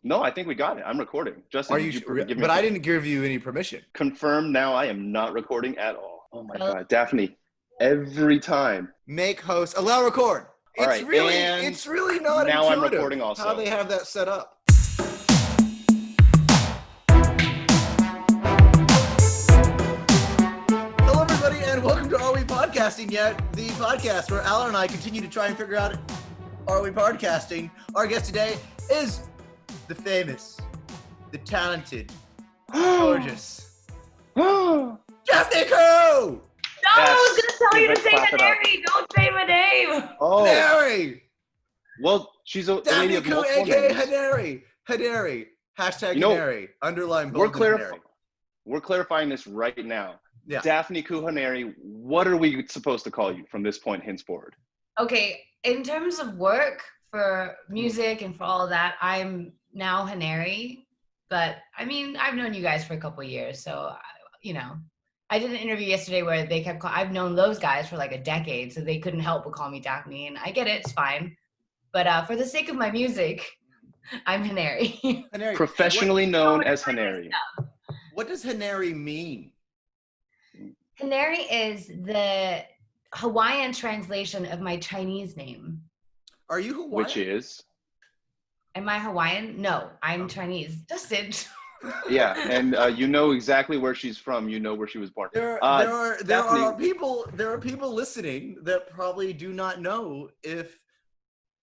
No, I think we got it. I'm recording. Justin, Are did you you sure? give me But a I didn't give you any permission. confirm now? I am not recording at all. Oh my Well, God, Daphne, every time. Make host, allow record. All right, and It's really not now I'm intuitive recording also. how they have that set up. Hello, everybody, and welcome to Are We Podcasting Yet? The podcast where Alan and I continue to try and figure out, are we podcasting? Our guest today is the famous, the talented, gorgeous Daphne Khoo! No, I was going to tell you to say Clap it up. Haneri. Don't say my name. Oh, Haneri! well, she's a lady Daphne of Khoo, multiple aka names. Haneri. Haneri. Hashtag You know, Haneri. Underline We're bold Haneri. clarifying this right now. Yeah. Daphne Khoo Haneri, what are we supposed to call you from this point henceforward? Okay, in terms of work for music and for all of that, I'm now Haneri. But I mean, I've known you guys for a couple of years, so I did an interview yesterday where they kept I've known those guys for like a decade, so they couldn't help but call me Daphne, and I get it, it's fine. But for the sake of my music, I'm Haneri. Haneri. Professionally known as Haneri. What does Haneri mean? Haneri is the Hawaiian translation of my Chinese name. Are you Hawaiian? Which is? Am I Hawaiian? No, I'm Chinese. Justin. Yeah, and you know exactly where she's from. You know where she was born. There are Daphne, people listening that probably do not know if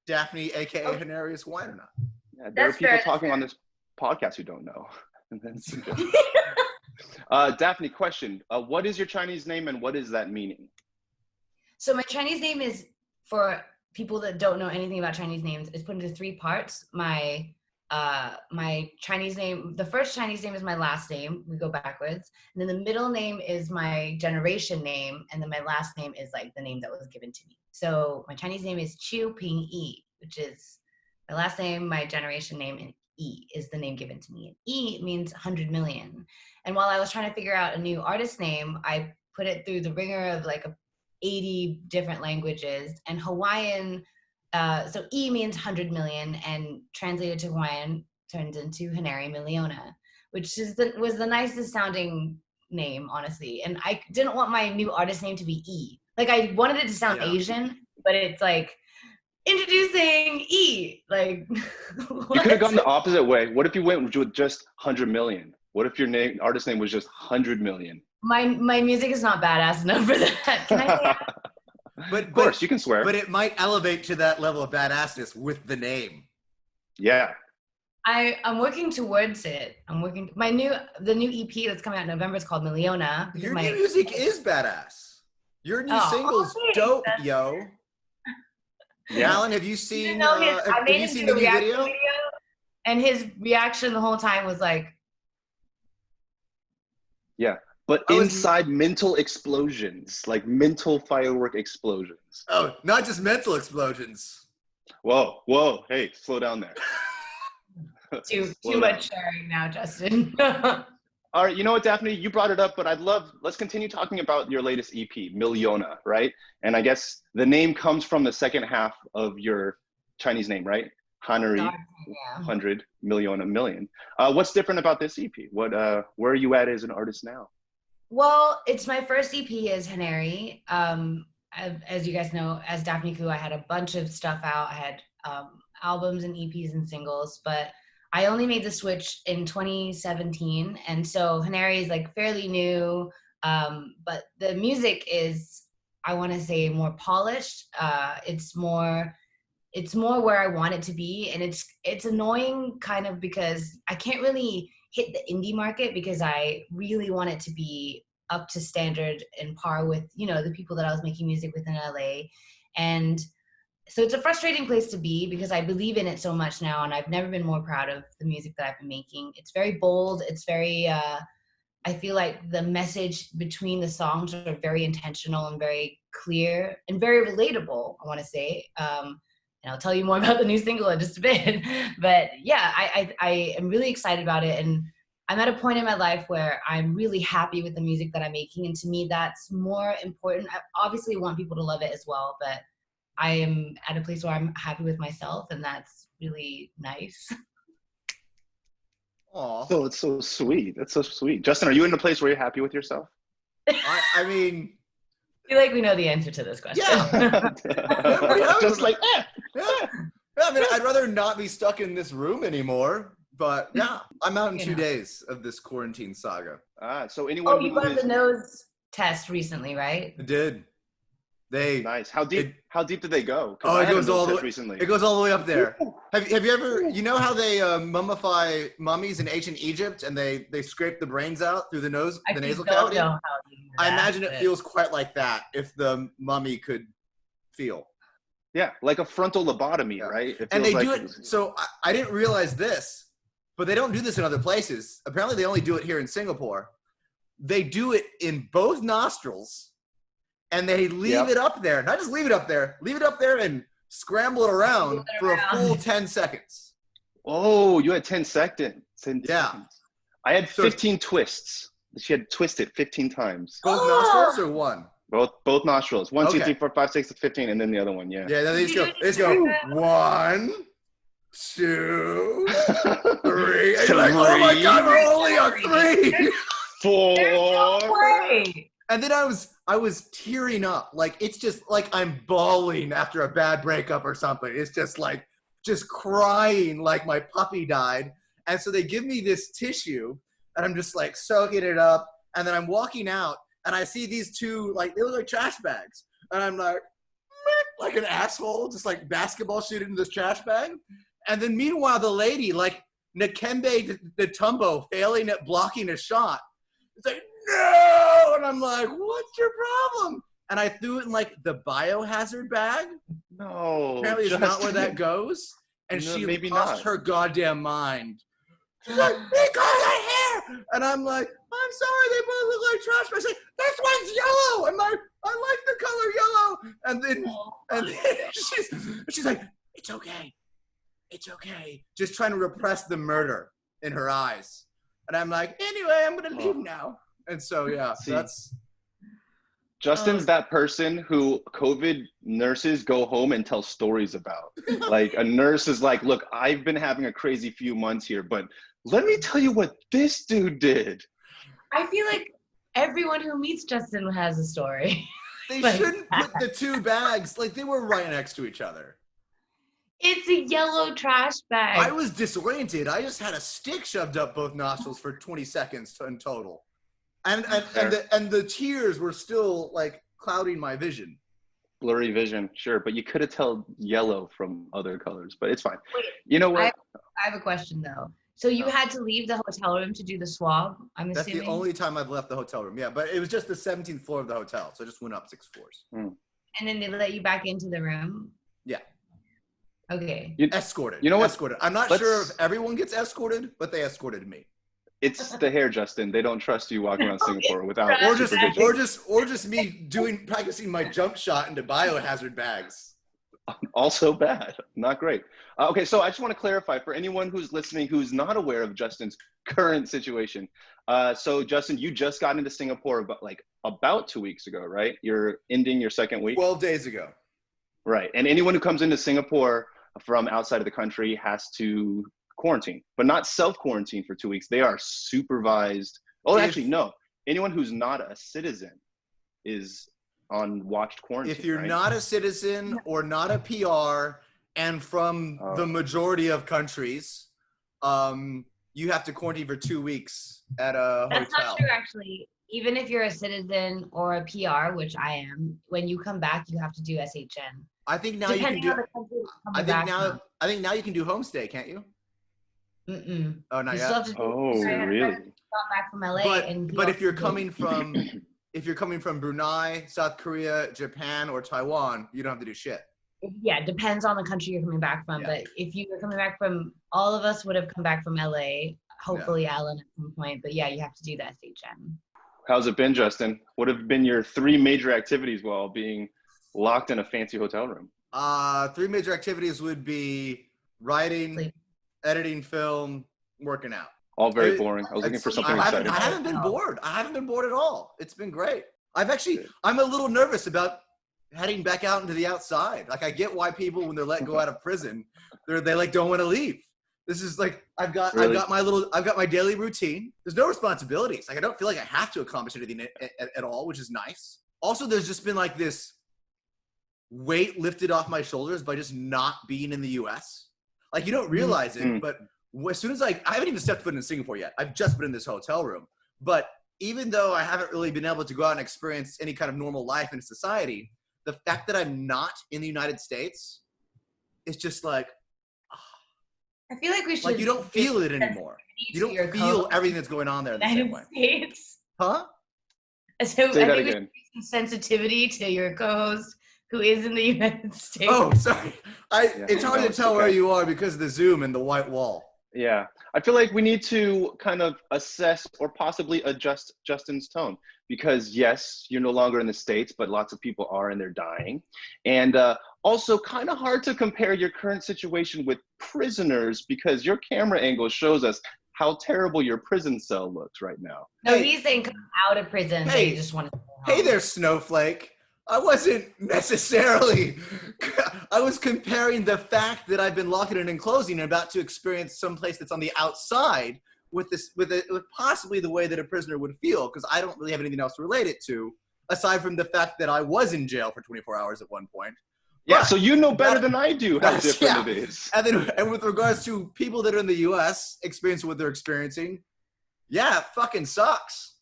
Daphne, aka Haneri, is Hawaiian or not. Yeah, there are That's people fair. talking on this podcast who don't know. And then, Daphne, question: what is your Chinese name, and what is that meaning? So my Chinese name is, for people that don't know anything about Chinese names, is put into three parts. My Chinese name, the first Chinese name is my last name. We go backwards. And then the middle name is my generation name. And then my last name is like the name that was given to me. So my Chinese name is Chiu Ping Yi, which is my last name, my generation name, and E is the name given to me. And E means 100 million. And while I was trying to figure out a new artist name, I put it through the ringer of like 80 different languages, and Hawaiian, so E means 100 million, and translated to Hawaiian turns into Haneri MIlliona, which was the nicest sounding name, honestly. And I didn't want my new artist name to be E. Like, I wanted it to sound Asian, but it's like, introducing E. Like, You could have gone the opposite way. What if you went with just 100 million? What if your artist name was just 100 million? My music is not badass enough for that. Can I say that? Of course, you can swear. But it might elevate to that level of badassness with the name. Yeah. I'm working towards it. The new EP that's coming out in November is called MIlliona. Your new music is badass. Your new single's dope, yo. Yeah. Alan, have you seen? I made have you him seen do the a new reaction video? video, and his reaction the whole time was like, Yeah. But inside mental explosions, like mental firework explosions. Oh, not just mental explosions. Whoa, hey, slow down there. too Slow much down. sharing now, Justin. All right, you know what, Daphne, you brought it up, but let's continue talking about your latest EP, MIlliona, right? And I guess the name comes from the second half of your Chinese name, right? Haneri, Yeah. 100, MIlliona, million. What's different about this EP? Where are you at as an artist now? Well, it's my first EP as Haneri. As you guys know, as Daphne Khoo, I had a bunch of stuff out. I had albums and EPs and singles, but I only made the switch in 2017. And so Haneri is like fairly new, but the music is, I want to say, more polished. It's more where I want it to be. And it's annoying kind of because I can't really hit the indie market because I really want it to be up to standard and par with, the people that I was making music with in LA. And so it's a frustrating place to be because I believe in it so much now, and I've never been more proud of the music that I've been making. It's very bold. It's very, I feel like the message between the songs are very intentional and very clear and very relatable, I want to say. And I'll tell you more about the new single in just a bit. But yeah, I am really excited about it. And I'm at a point in my life where I'm really happy with the music that I'm making. And to me, that's more important. I obviously want people to love it as well, but I am at a place where I'm happy with myself, and that's really nice. Aw. So it's so sweet. That's so sweet. Justin, are you in a place where you're happy with yourself? I mean, I feel like we know the answer to this question. Yeah. Just like, yeah. I mean, I'd rather not be stuck in this room anymore. But yeah, I'm out in 2 days of this quarantine saga. So anyone you got the nose test recently, right? I did. Nice. How deep did they go? Oh, it goes all the way recently. It goes all the way up there. Have you ever, you know how they mummify mummies in ancient Egypt and they scrape the brains out through the nasal cavity? I imagine it feels quite like that if the mummy could feel. Yeah, like a frontal lobotomy, right? And they do it. So I didn't realize this, but they don't do this in other places. Apparently, they only do it here in Singapore. They do it in both nostrils. And they leave it up there. Not just leave it up there and scramble it around for a full 10 seconds. Oh, you had 10 seconds. Yeah. I had 15 twists. She had twisted 15 times. Both nostrils or one? Both nostrils. 1, 2, 3, 4, 5, 6, 15, and then the other one, yeah. Yeah, they just go 1, 2, 3. And you're like, oh my God, we're only on 3. 4. No way. And then I was tearing up. Like, it's just like I'm bawling after a bad breakup or something. It's just like, just crying like my puppy died. And so they give me this tissue and I'm just like soaking it up. And then I'm walking out and I see these two, like, they look like trash bags. And I'm like an asshole, just like basketball shooting into this trash bag. And then meanwhile, the lady, like Nakembe Mutombo, failing at blocking a shot. It's like, no! And I'm like, what's your problem? And I threw it in like the biohazard bag. No. Apparently it's not where that goes. And No, she maybe lost not. her goddamn mind. She's like, they got that hair! And I'm like, I'm sorry, they both look like trash. But I say, this one's yellow! And I like the color yellow. And then she's like, it's okay. It's okay. Just trying to repress the murder in her eyes. And I'm like, anyway, I'm gonna leave now. And so yeah, that's Justin's that person who COVID nurses go home and tell stories about. Like a nurse is like, look, I've been having a crazy few months here, but let me tell you what this dude did. I feel like everyone who meets Justin has a story. They shouldn't put the two bags, like they were right next to each other. It's a yellow trash bag. I was disoriented. I just had a stick shoved up both nostrils for 20 seconds in total. And the tears were still like clouding my vision. Blurry vision, sure, but you could have told yellow from other colors, but it's fine. Wait, you know what? I have a question though. So you had to leave the hotel room to do the swab, I'm assuming? That's the only time I've left the hotel room. Yeah, but it was just the 17th floor of the hotel, so I just went up 6 floors. And then they let you back into the room? Yeah. Okay. Escorted. You know what? Escorted. I'm not sure if everyone gets escorted, but they escorted me. It's the hair, Justin. They don't trust you walking around Singapore without supervision. or just me practicing my jump shot into biohazard bags. Also bad. Not great. Okay, so I just want to clarify for anyone who's listening who's not aware of Justin's current situation. So Justin, you just got into Singapore about 2 weeks ago, right? You're ending your second week? 12 days ago. Right. And anyone who comes into Singapore from outside of the country has to quarantine, but not self-quarantine for 2 weeks. They are supervised. Oh, actually, no. Anyone who's not a citizen is on watched quarantine. If you're not a citizen or not a PR and from the majority of countries, you have to quarantine for 2 weeks at a hotel. That's not true, actually. Even if you're a citizen or a PR, which I am, when you come back, you have to do SHN. I think now you can do. I think now you can do homestay, can't you? Oh, not yet. Really? Got back from LA, but if you're coming from Brunei, South Korea, Japan, or Taiwan, you don't have to do shit. Yeah, it depends on the country you're coming back from. Yeah. But if you were coming back from, all of us would have come back from LA. Hopefully, Alan at some point. But yeah, you have to do the SHN. How's it been, Justin? What have been your 3 major activities while being locked in a fancy hotel room? 3 major activities would be writing, editing film, working out. All very boring. I was looking for something exciting. I haven't been bored. I haven't been bored at all. It's been great. I'm a little nervous about heading back out into the outside. Like, I get why people, when they're let go out of prison, they don't want to leave. This is like, I've got my daily routine. There's no responsibilities. Like, I don't feel like I have to accomplish anything at all, which is nice. Also, there's just been like this weight lifted off my shoulders by just not being in the US. Like, you don't realize it, but as soon as I haven't even stepped foot in Singapore yet. I've just been in this hotel room. But even though I haven't really been able to go out and experience any kind of normal life in society, the fact that I'm not in the United States is just like, I feel like we should. Like, you don't feel it anymore. You don't feel everything that's going on there in the same way. States. Huh? So Say I that think we again. should some sensitivity to your co-host who is in the United States. Oh, sorry. It's hard to tell where you are because of the Zoom and the white wall. Yeah, I feel like we need to kind of assess or possibly adjust Justin's tone because yes, you're no longer in the States, but lots of people are and they're dying. And also kind of hard to compare your current situation with prisoners because your camera angle shows us how terrible your prison cell looks right now. No, he's saying come out of prison. They just want to stay home. Hey there, Snowflake. I wasn't necessarily, I was comparing the fact that I've been locked in an enclosing and about to experience someplace that's on the outside with possibly the way that a prisoner would feel, because I don't really have anything else to relate it to, aside from the fact that I was in jail for 24 hours at one point. Yeah, But so you know better than I do how different it is. And with regards to people that are in the US experiencing what they're experiencing, yeah, it fucking sucks.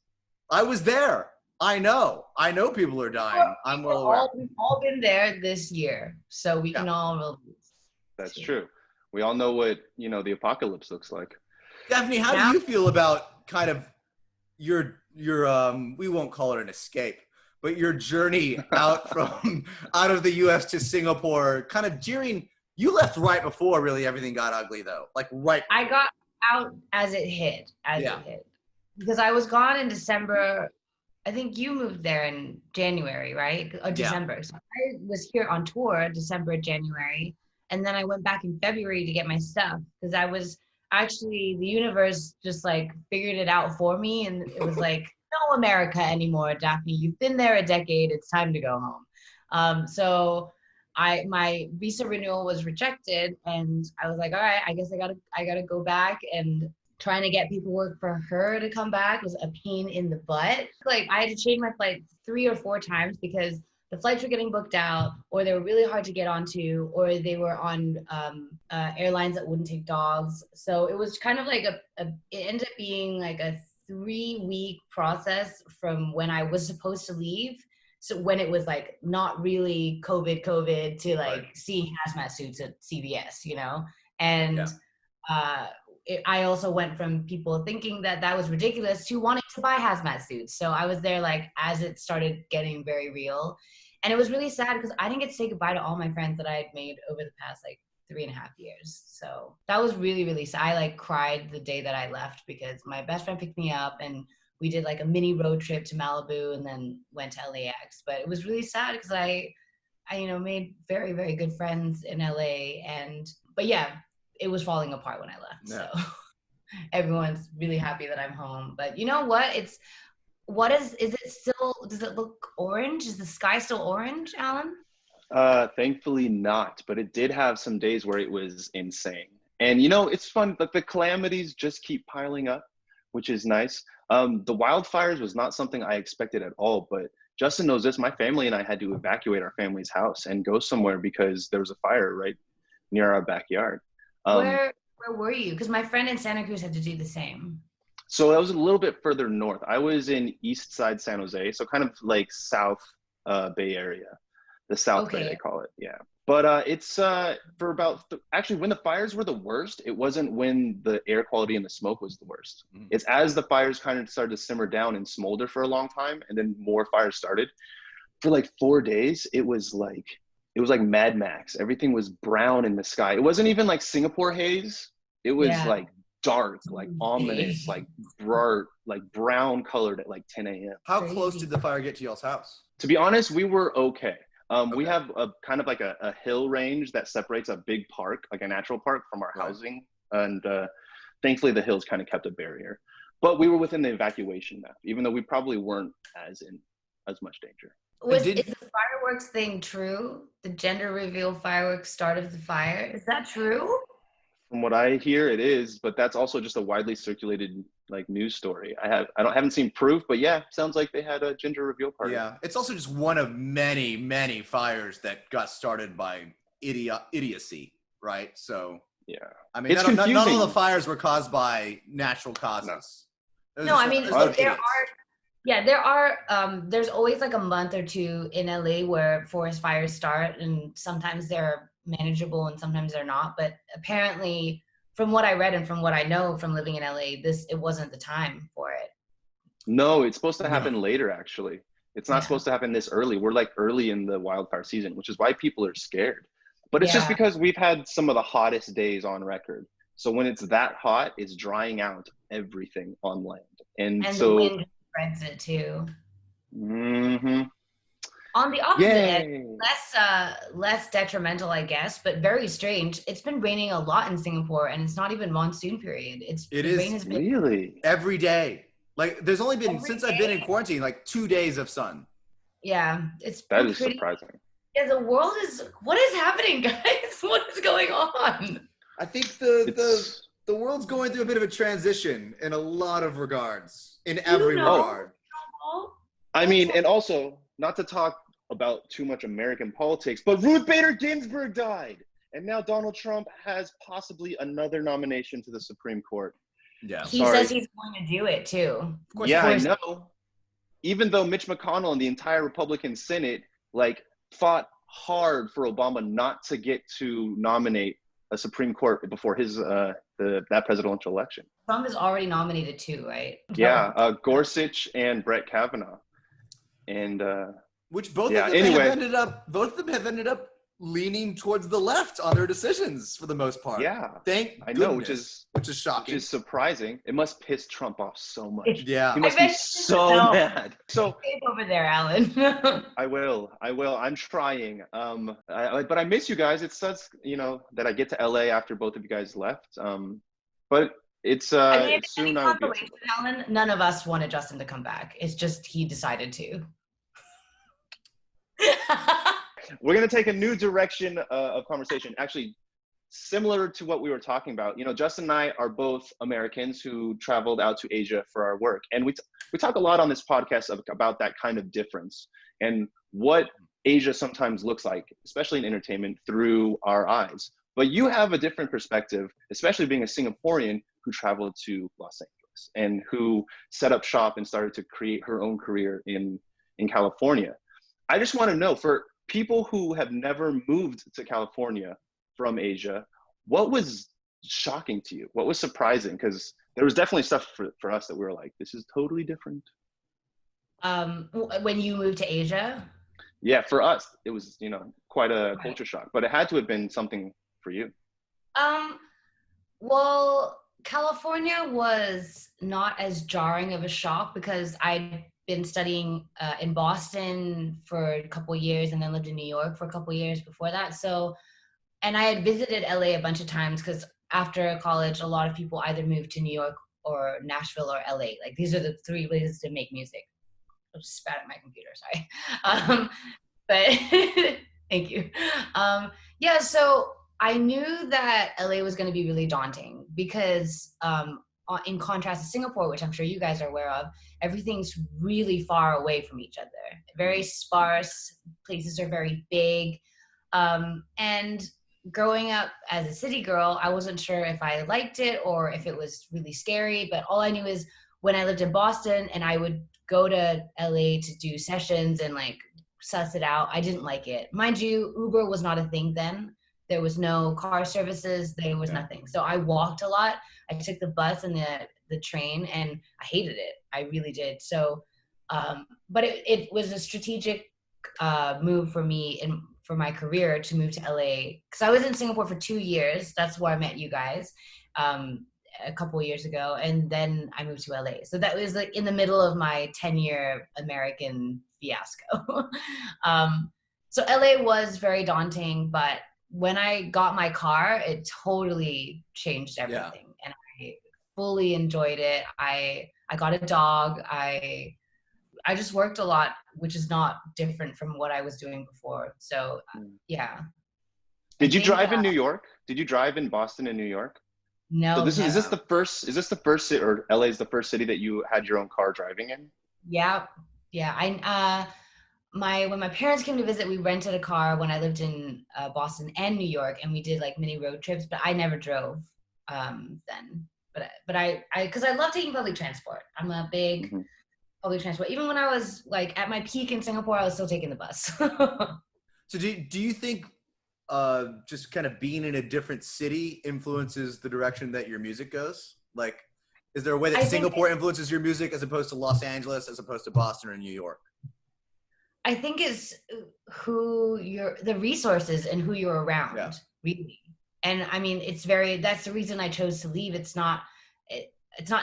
I was there. I know people are dying. I'm well aware. We've all been there this year, so we can all relate. That's true. We all know what, the apocalypse looks like. Daphne, how do you feel about kind of your we won't call it an escape, but your journey out of the US to Singapore, kind of you left right before really everything got ugly though. Like right. I got out as it hit, because I was gone in December. I think you moved there in January, right? Or December. Yeah. So I was here on tour December, January. And then I went back in February to get my stuff because I was actually, the universe just like figured it out for me. And it was like, no America anymore, Daphne. You've been there a decade. It's time to go home. So my visa renewal was rejected. And I was like, all right, I guess I gotta go back. And trying to get paperwork for her to come back was a pain in the butt. Like I had to change my flight 3 or 4 times because the flights were getting booked out, or they were really hard to get onto, or they were on airlines that wouldn't take dogs. So it was kind of like it ended up being like a 3-week process from when I was supposed to leave. So when it was like not really COVID to like seeing hazmat suits at CVS, and I also went from people thinking that was ridiculous to wanting to buy hazmat suits. So I was there like as it started getting very real. And it was really sad because I didn't get to say goodbye to all my friends that I had made over the past like 3.5 years. So that was really, really sad. I like cried the day that I left because my best friend picked me up and we did like a mini road trip to Malibu and then went to LAX. But it was really sad because I made very, very good friends in LA. But yeah, it was falling apart when I left. Yeah. So everyone's really happy that I'm home. But you know what? Is it still, does it look orange? Is the sky still orange, Alan? Thankfully not, but it did have some days where it was insane. And it's fun, but the calamities just keep piling up, which is nice. The wildfires was not something I expected at all, but Justin knows this. My family and I had to evacuate our family's house and go somewhere because there was a fire right near our backyard. Where were you? Because my friend in Santa Cruz had to do the same. So I was a little bit further north. I was in East Side San Jose, so kind of like South Bay Area, the South Bay they call it. Yeah, but it's for about actually when the fires were the worst. It wasn't when the air quality and the smoke was the worst. Mm-hmm. It's as the fires kind of started to simmer down and smolder for a long time, and then more fires started. For like 4 days, it was like Mad Max. Everything was brown in the sky. It wasn't even like Singapore haze. It was like dark, like ominous, like brown colored at like 10 a.m. How close did the fire get to y'all's house? To be honest, we were okay. We have a kind of like a hill range that separates a big park, like a natural park, from our housing. And thankfully the hills kind of kept a barrier. But we were within the evacuation map, even though we probably weren't as much danger. Is the fireworks thing true? The gender reveal fireworks started the fire? Is that true? From what I hear, it is, but that's also just a widely circulated like news story. Haven't seen proof, but yeah, sounds like they had a ginger reveal party. Yeah, it's also just one of many, many fires that got started by idiocy, right? So yeah, I mean, it's not all confusing. the fires were caused by natural causes. No, I mean, there are, there's always like a month or two in LA where forest fires start, and sometimes they're manageable and sometimes they're not. But apparently, from what I read and from what I know from living in LA, it wasn't the time for it. No, it's supposed to happen later, actually. It's not Yeah. supposed to happen this early. We're like early in the wildfire season, which is why people are scared. But it's just Yeah. because we've had some of the hottest days on record. So when it's that hot, it's drying out everything on land. And the so wind spreads it too. Mm-hmm. On the opposite end, less detrimental, I guess, but very strange. It's been raining a lot in Singapore, and it's not even monsoon period. Rain has been really every day. Like, there's only been, since I've been in day. quarantine, like 2 days of sun. Yeah, that is surprising. Yeah, the world is. What is happening, guys? What is going on? I think the world's going through a bit of a transition in a lot of regards, in every regard. I mean, and also, not to talk about too much American politics, but Ruth Bader Ginsburg died. And now Donald Trump has possibly another nomination to the Supreme Court. Yeah. He says he's going to do it too. Yeah, I know. Even though Mitch McConnell and the entire Republican Senate like fought hard for Obama not to get to nominate a Supreme Court before his that presidential election. Trump is already nominated too, right? Yeah, Gorsuch and Brett Kavanaugh. And which both of them have ended up leaning towards the left on their decisions for the most part. Yeah, I know, which is shocking, which is surprising. It must piss Trump off so much. Yeah, he must be so mad. So stay over there, Alan. I will. I'm trying. But I miss you guys. It sucks, that I get to LA after both of you guys left. But it's soon. I will be. Alan, none of us wanted Justin to come back. It's just he decided to. We're going to take a new direction of conversation, actually similar to what we were talking about. Justin and I are both Americans who traveled out to Asia for our work. And we talk a lot on this podcast about that kind of difference and what Asia sometimes looks like, especially in entertainment, through our eyes. But you have a different perspective, especially being a Singaporean who traveled to Los Angeles and who set up shop and started to create her own career in California. I just want to know, for people who have never moved to California from Asia, what was shocking to you? What was surprising? Because there was definitely stuff for us that we were like, this is totally different. When you moved to Asia? Yeah, for us, it was, quite a culture shock, but it had to have been something for you. Well, California was not as jarring of a shock because I'd been studying in Boston for a couple of years and then lived in New York for a couple of years before that. So, and I had visited LA a bunch of times because after college, a lot of people either moved to New York or Nashville or LA. Like, these are the three places to make music. I'll just spat at my computer, sorry. But thank you. Yeah, so I knew that LA was going to be really daunting because in contrast to Singapore, which I'm sure you guys are aware of, everything's really far away from each other. Very sparse, places are very big. And growing up as a city girl, I wasn't sure if I liked it or if it was really scary, but all I knew is when I lived in Boston and I would go to LA to do sessions and like suss it out, I didn't like it. Mind you, Uber was not a thing then. There was no car services, there was nothing. So I walked a lot. I took the bus and the train and I hated it. I really did. So, but it was a strategic move for me for my career to move to LA. Because I was in Singapore for 2 years. That's where I met you guys a couple of years ago. And then I moved to LA. So that was like in the middle of my 10-year American fiasco. So LA was very daunting, but when I got my car, it totally changed everything. And I fully enjoyed it. I got a dog. I just worked a lot, which is not different from what I was doing before. So yeah. Did you drive in New York? Did you drive in Boston and New York? So No, this is never. this the first? Is this the first city, or LA is the first city that you had your own car driving in? Yeah, yeah. When my parents came to visit, we rented a car when I lived in Boston and New York, and we did like mini road trips. But I never drove then. But I because I love taking public transport. I'm a big Mhm. public transport. Even when I was like at my peak in Singapore, I was still taking the bus. So do you think just kind of being in a different city influences the direction that your music goes? Like, is there a way that I think Singapore influences your music as opposed to Los Angeles, as opposed to Boston or New York? I think it's the resources and who you're around, Yeah. really. And I mean, that's the reason I chose to leave. It's not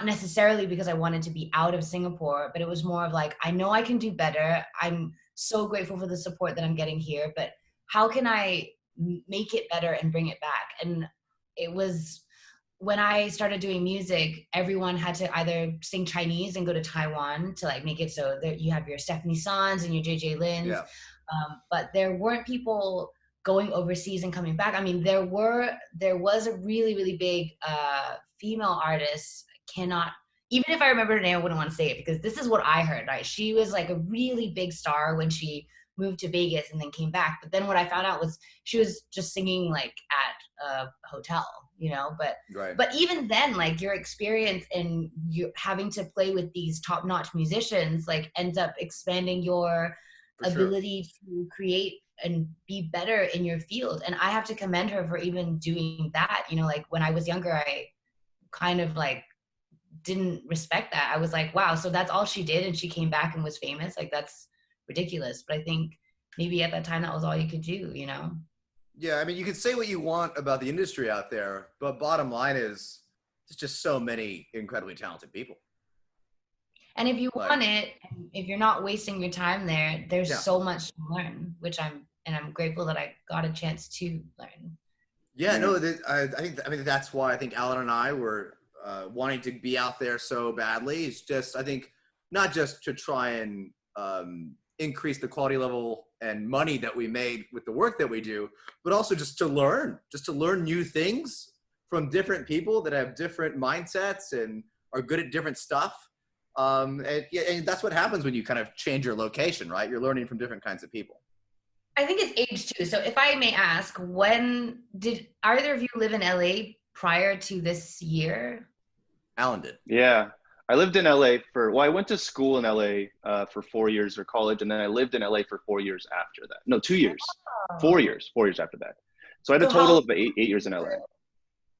necessarily because I wanted to be out of Singapore, but it was more of like, I know I can do better. I'm so grateful for the support that I'm getting here, but how can I make it better and bring it back? And it was when I started doing music, everyone had to either sing Chinese and go to Taiwan to like make it so that you have your Stephanie Sons and your JJ Lins. Yeah. But there weren't people going overseas and coming back. I mean, there was a really, really big female artist. Even if I remember her name, I wouldn't want to say it because this is what I heard, right? She was like a really big star when she moved to Vegas and then came back. But then what I found out was she was just singing like at a hotel, but Right. but even then, like your experience and you having to play with these top-notch musicians like ends up expanding your For sure. ability to create and be better in your field. And I have to commend her for even doing that. Like when I was younger, I kind of like didn't respect that. I was like, wow, so that's all she did and she came back and was famous. Like that's ridiculous. But I think maybe at that time that was all you could do. Yeah, I mean, you can say what you want about the industry out there, but bottom line is there's just so many incredibly talented people. And if you want it, if you're not wasting your time there, there's so much to learn, which I'm grateful that I got a chance to learn. Yeah, no, I mean that's why I think Alan and I were wanting to be out there so badly. It's just, I think, not just to try and increase the quality level and money that we made with the work that we do, but also just to learn new things from different people that have different mindsets and are good at different stuff. And that's what happens when you kind of change your location, right? You're learning from different kinds of people. I think it's age too. So if I may ask, when did either of you live in LA prior to this year? Alan did. Yeah. I lived in LA I went to school in LA for 4 years for college, and then I lived in LA for 4 years after that. No, 2 years. Oh. 4 years after that. So I had a total of eight years in LA.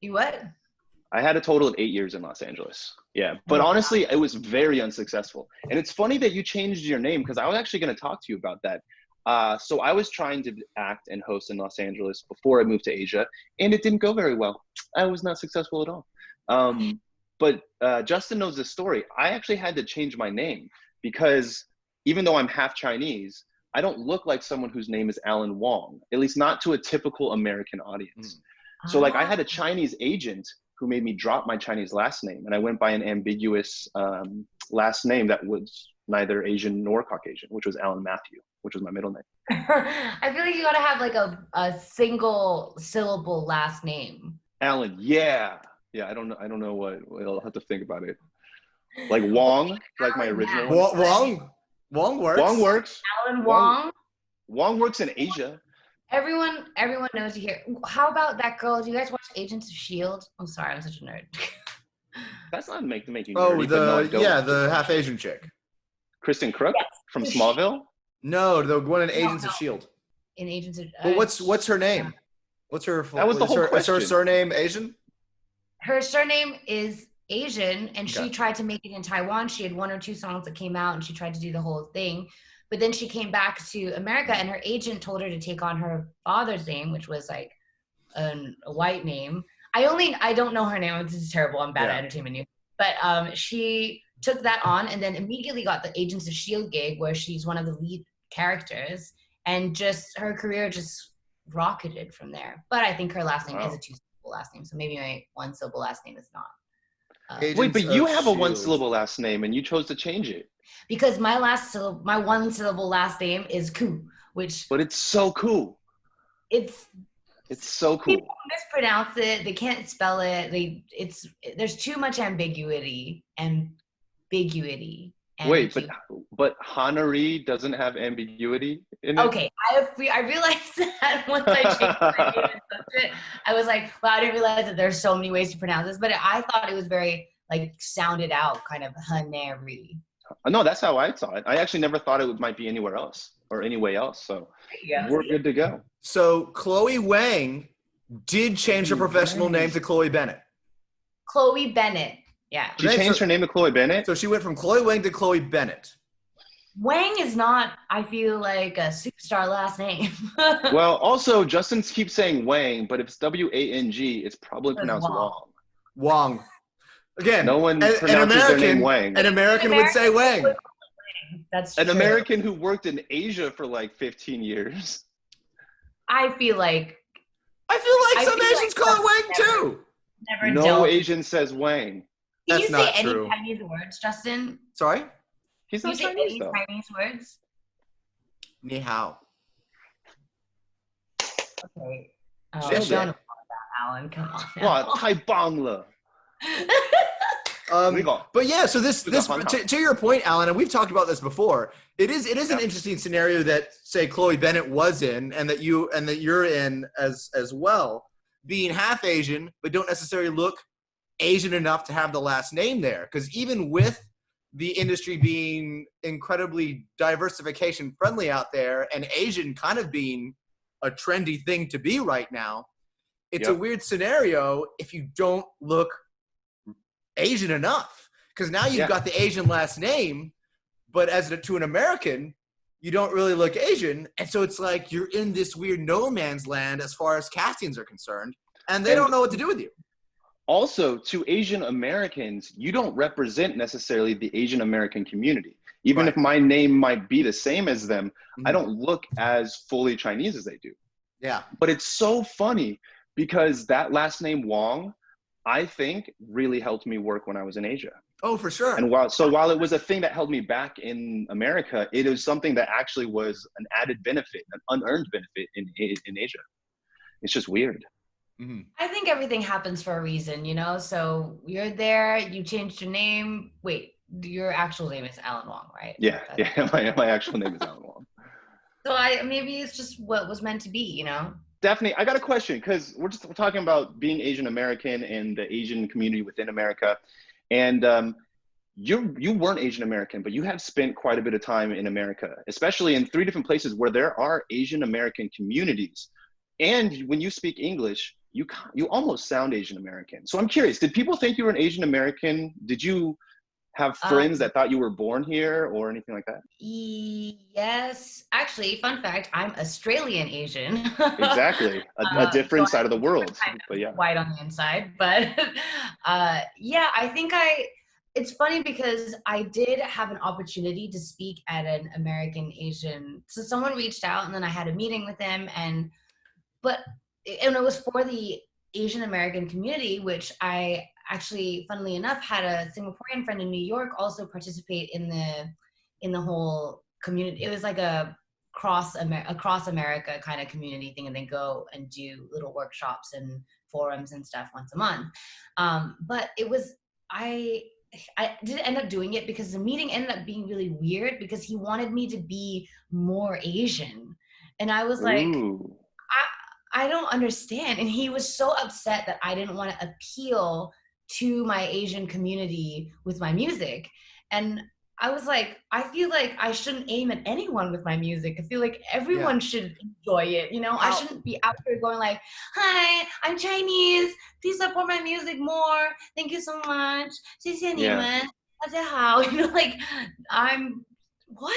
You what? I had a total of 8 years in Los Angeles. Yeah, but honestly, it was very unsuccessful. And it's funny that you changed your name because I was actually going to talk to you about that. So I was trying to act and host in Los Angeles before I moved to Asia, and it didn't go very well. I was not successful at all. But Justin knows this story. I actually had to change my name because even though I'm half Chinese, I don't look like someone whose name is Alan Wong, at least not to a typical American audience. So like I had a Chinese agent who made me drop my Chinese last name, and I went by an ambiguous last name that was neither Asian nor Caucasian, which was Alan Matthew, which was my middle name. I feel like you gotta have like a single syllable last name. Alan, yeah. I don't know what I'll have to think about it. Like Wong, like my original one. Wong works. Wong works. Alan Wong. Wong works in Asia. Everyone knows you here. How about that girl? Do you guys watch Agents of S.H.I.E.L.D.? I'm sorry, I'm such a nerd. That's not making nerdy. The half Asian chick. Kristen Crook from Smallville? No, the one in Agents of S.H.I.E.L.D. In Agents of Well, what's her name? What's her That was the whole question. Is her surname Asian? Her surname is Asian, and she tried to make it in Taiwan. She had 1 or 2 songs that came out, and she tried to do the whole thing. But then she came back to America, and her agent told her to take on her father's name, which was like a white name. I don't know her name. This is terrible. I'm bad at entertainment news. But she took that on, and then immediately got the Agents of S.H.I.E.L.D. gig, where she's one of the lead characters, and just her career just rocketed from there. But I think her last name is a 2-syllable last name, so maybe my 1-syllable last name is not. Wait, but you have a 1-syllable last name, and you chose to change it. Because my 1-syllable last name is Khoo, which. But it's so cool. It's It's so cool. People mispronounce it. They can't spell it. There's too much ambiguity. Wait, but Haneri doesn't have ambiguity in it? Okay, I realized that once I changed my name and such it, I was like, well, I didn't realize that there's so many ways to pronounce this, but I thought it was very like sounded out, kind of Haneri. No, that's how I saw it. I actually never thought it might be anywhere else or any way else. So we're good to go. So Chloe Wang did change her professional name to Chloe Bennett. Chloe Bennett. Yeah. She changed her name to Chloe Bennett? So she went from Chloe Wang to Chloe Bennett. Wang is not, I feel like, a superstar last name. Well, also, Justin keeps saying Wang, but if it's W-A-N-G, it's probably pronounced Wong. Wong. Again, no one pronounces their name Wang. An American would say Wang. That's an true. American who worked in Asia for like 15 years. I feel like some Asians call it Wang too. No Asian says Wang. Can you say any true. Chinese words, Justin? Sorry? He's Can not you say Chinese, any though. Chinese words? Ni hao. Okay. Shit. Don't know about that, Alan. Come on. Wow, 太棒了. But yeah, so this to your point, Alan, and we've talked about this before. It is an interesting scenario that, say, Chloe Bennett was in, and that you're in as well, being half Asian, but don't necessarily look Asian enough to have the last name there. Because even with the industry being incredibly diversification friendly out there, and Asian kind of being a trendy thing to be right now, it's a weird scenario if you don't look Asian enough. Because now you've got the Asian last name, but to an American, you don't really look Asian. And so it's like you're in this weird no man's land as far as castings are concerned, and they don't know what to do with you. Also, to Asian Americans, you don't represent necessarily the Asian American community. Even if my name might be the same as them, I don't look as fully Chinese as they do. Yeah. But it's so funny because that last name Wong, I think, really helped me work when I was in Asia. Oh, for sure. And while it was a thing that held me back in America, it was something that actually was an added benefit, an unearned benefit in Asia. It's just weird. Mm-hmm. I think everything happens for a reason, you know? So you're there, you changed your name. Wait, your actual name is Alan Wong, right? Yeah, my actual name is Alan Wong. So maybe it's just what was meant to be, you know? Daphne, I got a question, because we're talking about being Asian American and the Asian community within America. And you weren't Asian American, but you have spent quite a bit of time in America, especially in 3 different places where there are Asian American communities. And when you speak English, you almost sound Asian American. So I'm curious, did people think you were an Asian American? Did you have friends that thought you were born here or anything like that? Yes. Actually, fun fact, I'm Australian Asian. Exactly. A different side of the world. But yeah. White on the inside. But yeah, I think it's funny because I did have an opportunity to speak at an American Asian. So someone reached out and then I had a meeting with him and it was for the Asian American community, which I actually, funnily enough, had a Singaporean friend in New York also participate in the whole community. It was like a across America kind of community thing, and they go and do little workshops and forums and stuff once a month. But it was I didn't end up doing it because the meeting ended up being really weird because he wanted me to be more Asian, and I was like. Ooh. I don't understand. And he was so upset that I didn't want to appeal to my Asian community with my music. And I was like, I feel like I shouldn't aim at anyone with my music. I feel like everyone should enjoy it. You know, I shouldn't be out there going like, hi, I'm Chinese. Please support my music more. Thank you so much. 谢谢你们. 大家好. You know, like what?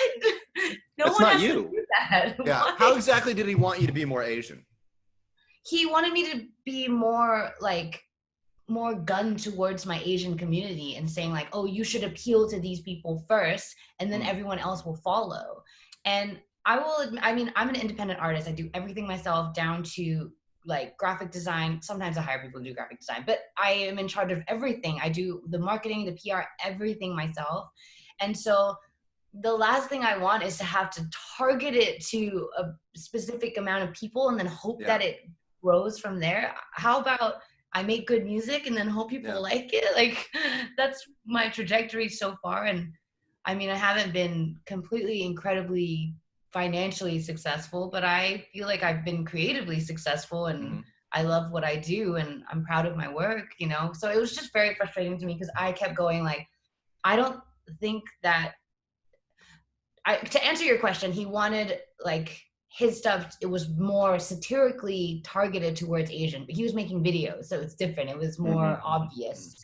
No That's one not has you. to do that. Yeah. Why? How exactly did he want you to be more Asian? He wanted me to be more gun towards my Asian community and saying like, oh, you should appeal to these people first and then everyone else will follow. And I'm an independent artist. I do everything myself down to like graphic design. Sometimes I hire people to do graphic design, but I am in charge of everything. I do the marketing, the PR, everything myself. And so the last thing I want is to have to target it to a specific amount of people and then hope that it grows from there. How about I make good music and then hope people like it? Like, that's my trajectory so far. And I mean, I haven't been completely incredibly financially successful, but I feel like I've been creatively successful, and I love what I do, and I'm proud of my work, you know? So it was just very frustrating to me because I kept going like, I don't think that to answer your question, he wanted like his stuff, it was more satirically targeted towards Asian, but he was making videos, so it's different. It was more obvious.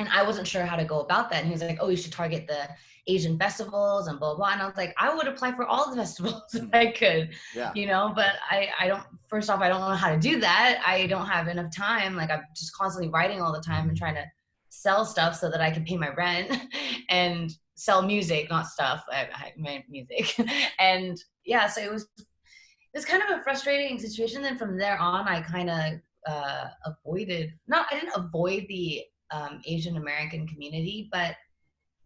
And I wasn't sure how to go about that. And he was like, oh, you should target the Asian festivals and blah, blah. And I was like, I would apply for all the festivals if I could, you know, but I don't, first off, I don't know how to do that. I don't have enough time. Like, I'm just constantly writing all the time and trying to sell stuff so that I can pay my rent and sell music, not stuff. I meant music. And yeah, so it was kind of a frustrating situation. Then from there on, I kind of I didn't avoid the Asian American community, but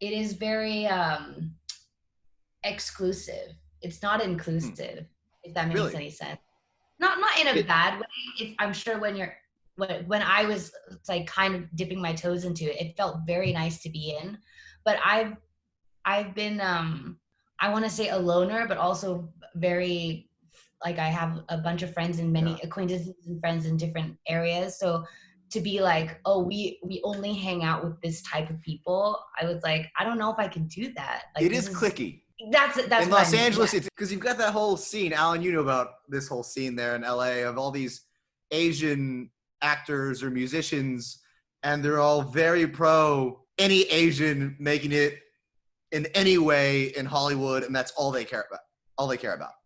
it is very exclusive. It's not inclusive, if that makes any sense. Not in a bad way. I'm sure when I was like kind of dipping my toes into it, it felt very nice to be in. But I've been I want to say a loner, but also very, like, I have a bunch of friends and many acquaintances and friends in different areas. So to be like, oh, we only hang out with this type of people, I was like, I don't know if I can do that. Like, it is cliquey. That's in Los Angeles. It's because you've got that whole scene. Alan, you know about this whole scene there in LA of all these Asian actors or musicians, and they're all very pro any Asian making it in any way in Hollywood, and that's all they care about.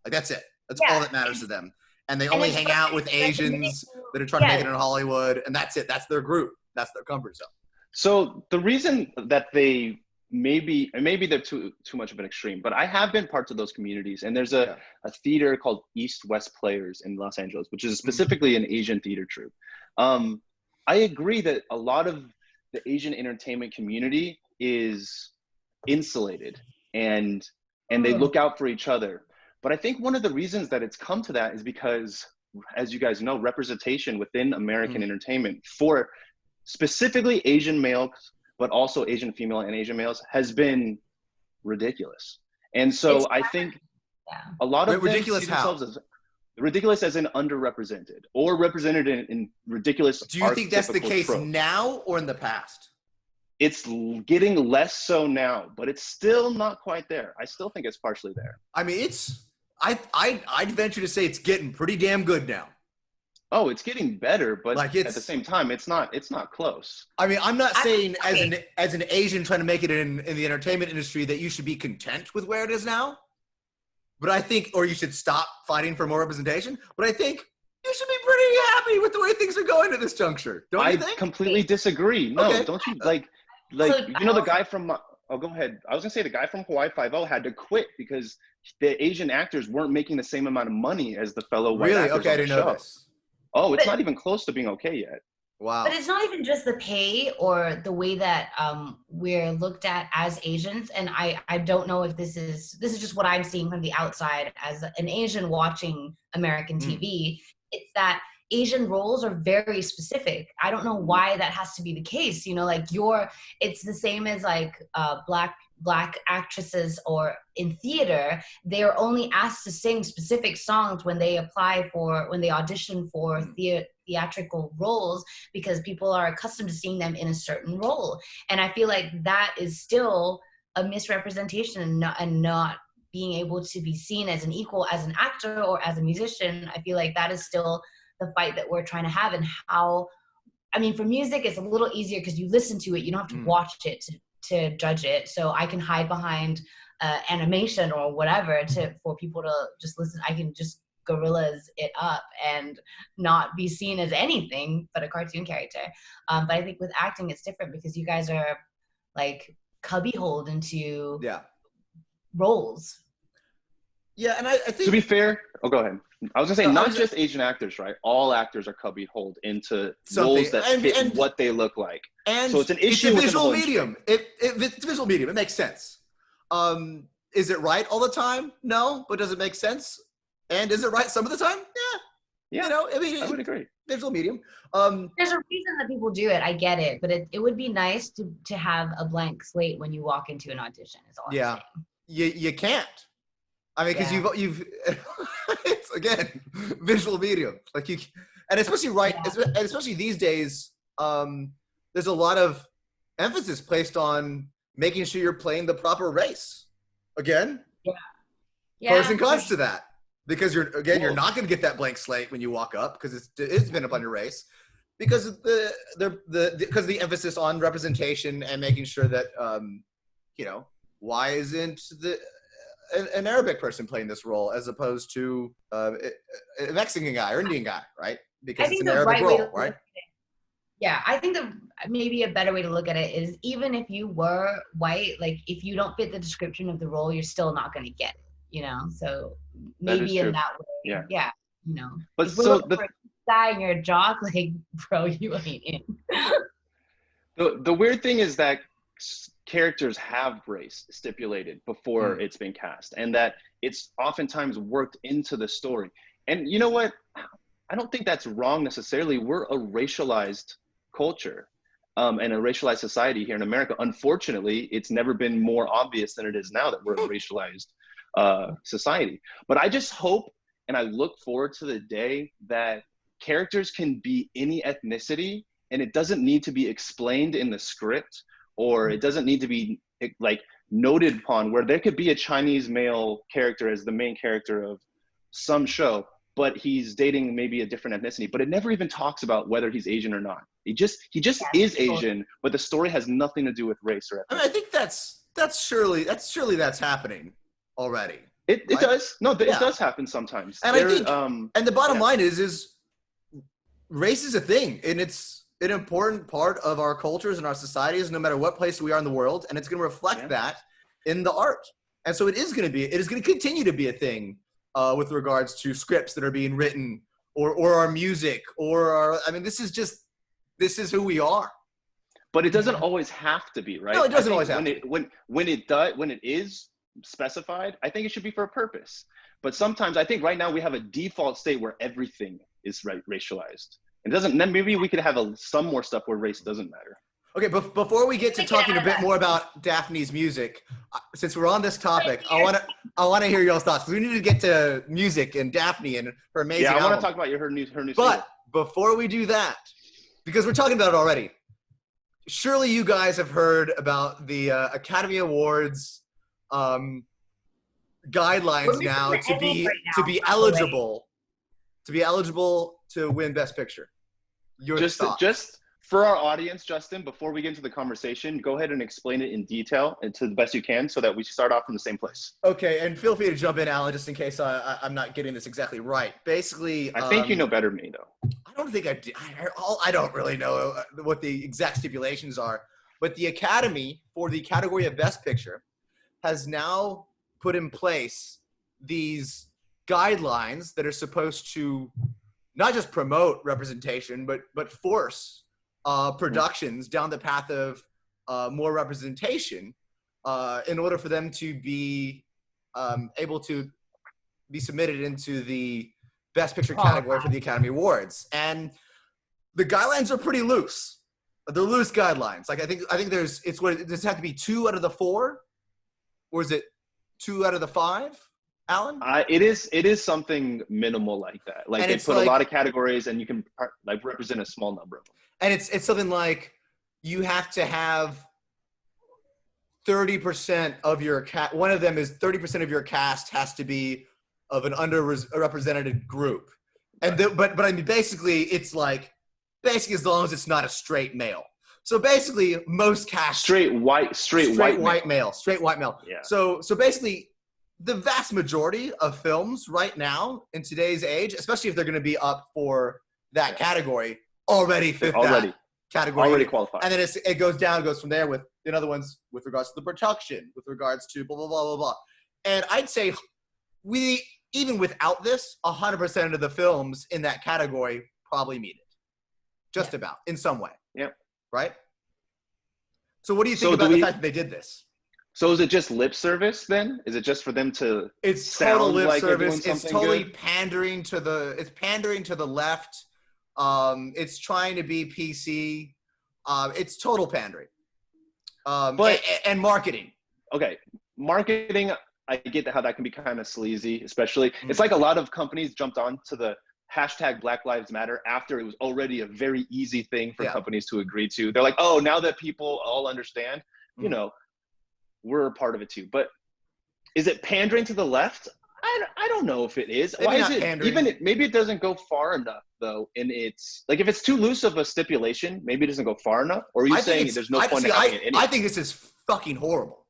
Like, that's it. That's all that matters to them. And they only hang out with Asians that are trying to make it in Hollywood, and that's it. That's their group. That's their comfort zone. So the reason that they maybe they're too much of an extreme, but I have been parts of those communities, and there's a theater called East West Players in Los Angeles, which is specifically an Asian theater troupe. I agree that a lot of the Asian entertainment community is insulated and they look out for each other. But I think one of the reasons that it's come to that is because, as you guys know, representation within American entertainment for specifically Asian males, but also Asian female and Asian males, has been ridiculous. And so I think a lot of them see themselves as ridiculous, as in underrepresented or represented in ridiculous. Do you think that's the case now or in the past? It's getting less so now, but it's still not quite there. I still think it's partially there. I mean, I'd venture to say it's getting pretty damn good now. Oh, it's getting better, but like, at the same time, it's not close. I mean, I'm not saying as an Asian trying to make it in the entertainment industry that you should be content with where it is now. But I think, or you should stop fighting for more representation. But I think you should be pretty happy with the way things are going at this juncture. Don't you think? I completely disagree. No, don't you? Like, you know, the guy from, oh, go ahead. I was gonna say the guy from Hawaii Five-0 had to quit because the Asian actors weren't making the same amount of money as the fellow white actors. Really? Okay, I didn't know this. Oh, it's not even close to being okay yet. Wow. But it's not even just the pay or the way that we're looked at as Asians. And I don't know if this is just what I'm seeing from the outside as an Asian watching American TV. It's that Asian roles are very specific. I don't know why that has to be the case. You know, like it's the same as like black actresses or in theater, they are only asked to sing specific songs when they audition for theatrical roles, because people are accustomed to seeing them in a certain role. And I feel like that is still a misrepresentation and not being able to be seen as an equal, as an actor or as a musician. I feel like that is still the fight that we're trying to have. And how, I mean, for music, it's a little easier because you listen to it. You don't have to watch it to judge it. So I can hide behind animation or whatever for people to just listen. I can just gorillas it up and not be seen as anything but a cartoon character. But I think with acting, it's different because you guys are like cubbyholed into roles. Yeah, and I think, to be fair, go ahead. I was gonna say, not just Asian actors, right? All actors are cubbyholed into roles that fit what they look like. And so it's an issue. It's a visual medium. It's a visual medium. It makes sense. Is it right all the time? No, but does it make sense? And is it right some of the time? Yeah. Yeah, You know, I mean, I would agree. visual medium. There's a reason that people do it. I get it, but it would be nice to have a blank slate when you walk into an audition. Is all I'm Yeah, saying. you can't. I mean, because Yeah. you've it's again visual medium, like you, and especially and especially these days, there's a lot of emphasis placed on making sure you're playing the proper race. Again, pros and cons to that, because you're not going to get that blank slate when you walk up, because it's been up on your race, because of because of the emphasis on representation and making sure that you know, why isn't an Arabic person playing this role as opposed to a Mexican guy or Indian guy, right? Because it's an Arabic role, right? Yeah, I think that maybe a better way to look at it is, even if you were white, like if you don't fit the description of the role, you're still not going to get it, you know? So maybe in that way, yeah, you know. But if we're looking for a guy and you're a jock, like, bro, you ain't in. The weird thing is that characters have race stipulated before it's been cast, and that it's oftentimes worked into the story. And you know what? I don't think that's wrong necessarily. We're a racialized culture and a racialized society here in America. Unfortunately, it's never been more obvious than it is now that we're a racialized society. But I just hope and I look forward to the day that characters can be any ethnicity, and it doesn't need to be explained in the script, or it doesn't need to be like noted upon, where there could be a Chinese male character as the main character of some show, but he's dating maybe a different ethnicity, but it never even talks about whether he's Asian or not. He just is Asian, but the story has nothing to do with race or ethnicity. I mean, I think that's surely happening already. It does. No, it does happen sometimes. And I think, and the bottom line is race is a thing, and it's an important part of our cultures and our societies, no matter what place we are in the world, and it's going to reflect that in the art. And so it is going to continue to be a thing with regards to scripts that are being written, or our music, this is who we are. But it doesn't always have to be, right? No, it doesn't always have to. When it is specified, I think it should be for a purpose. But sometimes I think right now we have a default state where everything is racialized. It doesn't. Then maybe we could have some more stuff where race doesn't matter. Okay, before we get to talking a bit more about Daphne's music, since we're on this topic, I want to hear y'all's thoughts, because we need to get to music and Daphne and her amazing album. I want to talk about her new But single. Before we do that, because we're talking about it already, surely you guys have heard about the Academy Awards guidelines now to be eligible to win Best Picture. Just for our audience, Justin, before we get into the conversation, go ahead and explain it in detail and to the best you can, so that we start off from the same place. Okay, and feel free to jump in, Alan, just in case I'm not getting this exactly right. Basically, I think you know better than me, though. I don't think I do. I don't really know what the exact stipulations are, but the Academy, for the category of Best Picture, has now put in place these guidelines that are supposed to not just promote representation, but force productions down the path of more representation in order for them to be able to be submitted into the Best Picture category for the Academy Awards. And the guidelines are pretty loose. They're loose guidelines. Like I think does it have to be 2 out of the 4, or is it 2 out of the 5? Alan? It is something minimal like that. Like, they put a lot of categories, and you can represent a small number of them. And it's something like you have to have 30% of your cast. One of them is 30% of your cast has to be of an underrepresented group. And but I mean, basically it's like as long as it's not a straight male. So basically most cast straight white male. Yeah. So basically the vast majority of films right now in today's age, especially if they're going to be up for that category, already fit that category. Already qualified. And then it goes from there with in other ones with regards to the production, with regards to blah, blah, blah, blah, blah. And I'd say even without this, 100% of the films in that category probably meet it. Just about, in some way. Yep. Right? So what do you think about the fact that they did this? So is it just lip service then? Is it just for them to It's total sound lip like they're doing service. It's something totally good? pandering to the. It's pandering to the left. It's trying to be PC. It's total pandering. But And marketing. okay, marketing, I get how that can be kind of sleazy, especially. It's like a lot of companies jumped on to the hashtag Black Lives Matter after it was already a very easy thing for companies to agree to. They're like, oh, now that people all understand, you know, we're a part of it too. But is it pandering to the left? I don't know if it is. Maybe Why is not it pandering. maybe it doesn't go far enough though, and it's like if it's too loose of a stipulation, maybe it doesn't go far enough. Or are you saying there's no point in having it anyway? I think this is fucking horrible.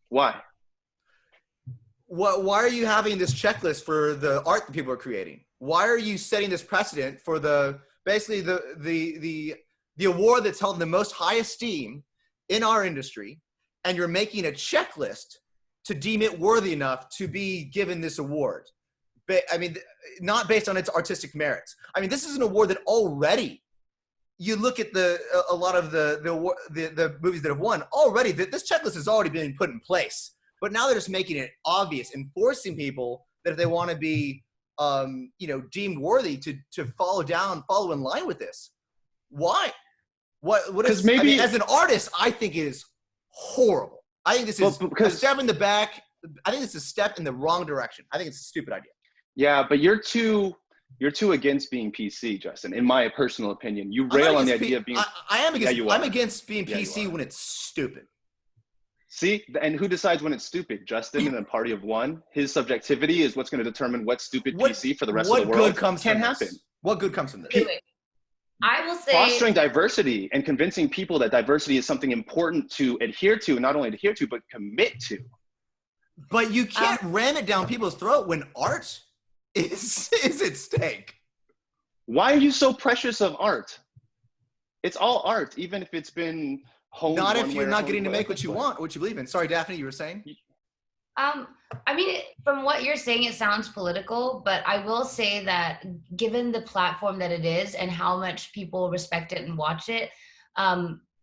Why? Why are you having this checklist for the art that people are creating? Why are you setting this precedent for basically the award that's held in the most high esteem in our industry, and you're making a checklist to deem it worthy enough to be given this award? I mean, not based on its artistic merits. I mean, this is an award that already, you look at a lot of the movies that have won already. This checklist has already been put in place, but now they're just making it obvious and forcing people that if they want to be, deemed worthy to follow in line with this. Why? What is? Maybe, I mean, as an artist, I think it is horrible. I think this is a step in the back. I think it's a step in the wrong direction. I think it's a stupid idea. Yeah, but you're too against being PC, Justin. In my personal opinion, you rail on the idea of being. I am against. I'm against being PC when it's stupid. See, and who decides when it's stupid? Justin in a party of one. His subjectivity is what's going to determine what's stupid PC for the rest of the world. What good comes from this? What good comes from this? Wait. I will say fostering diversity and convincing people that diversity is something important to adhere to, and not only adhere to, but commit to. But you can't ram it down people's throat when art is at stake. Why are you so precious of art? It's all art, even if it's been honed. Not if you're not getting to make what you want, what you believe in. Sorry, Daphne, you were saying? I mean, from what you're saying, it sounds political, but I will say that given the platform that it is and how much people respect it and watch it,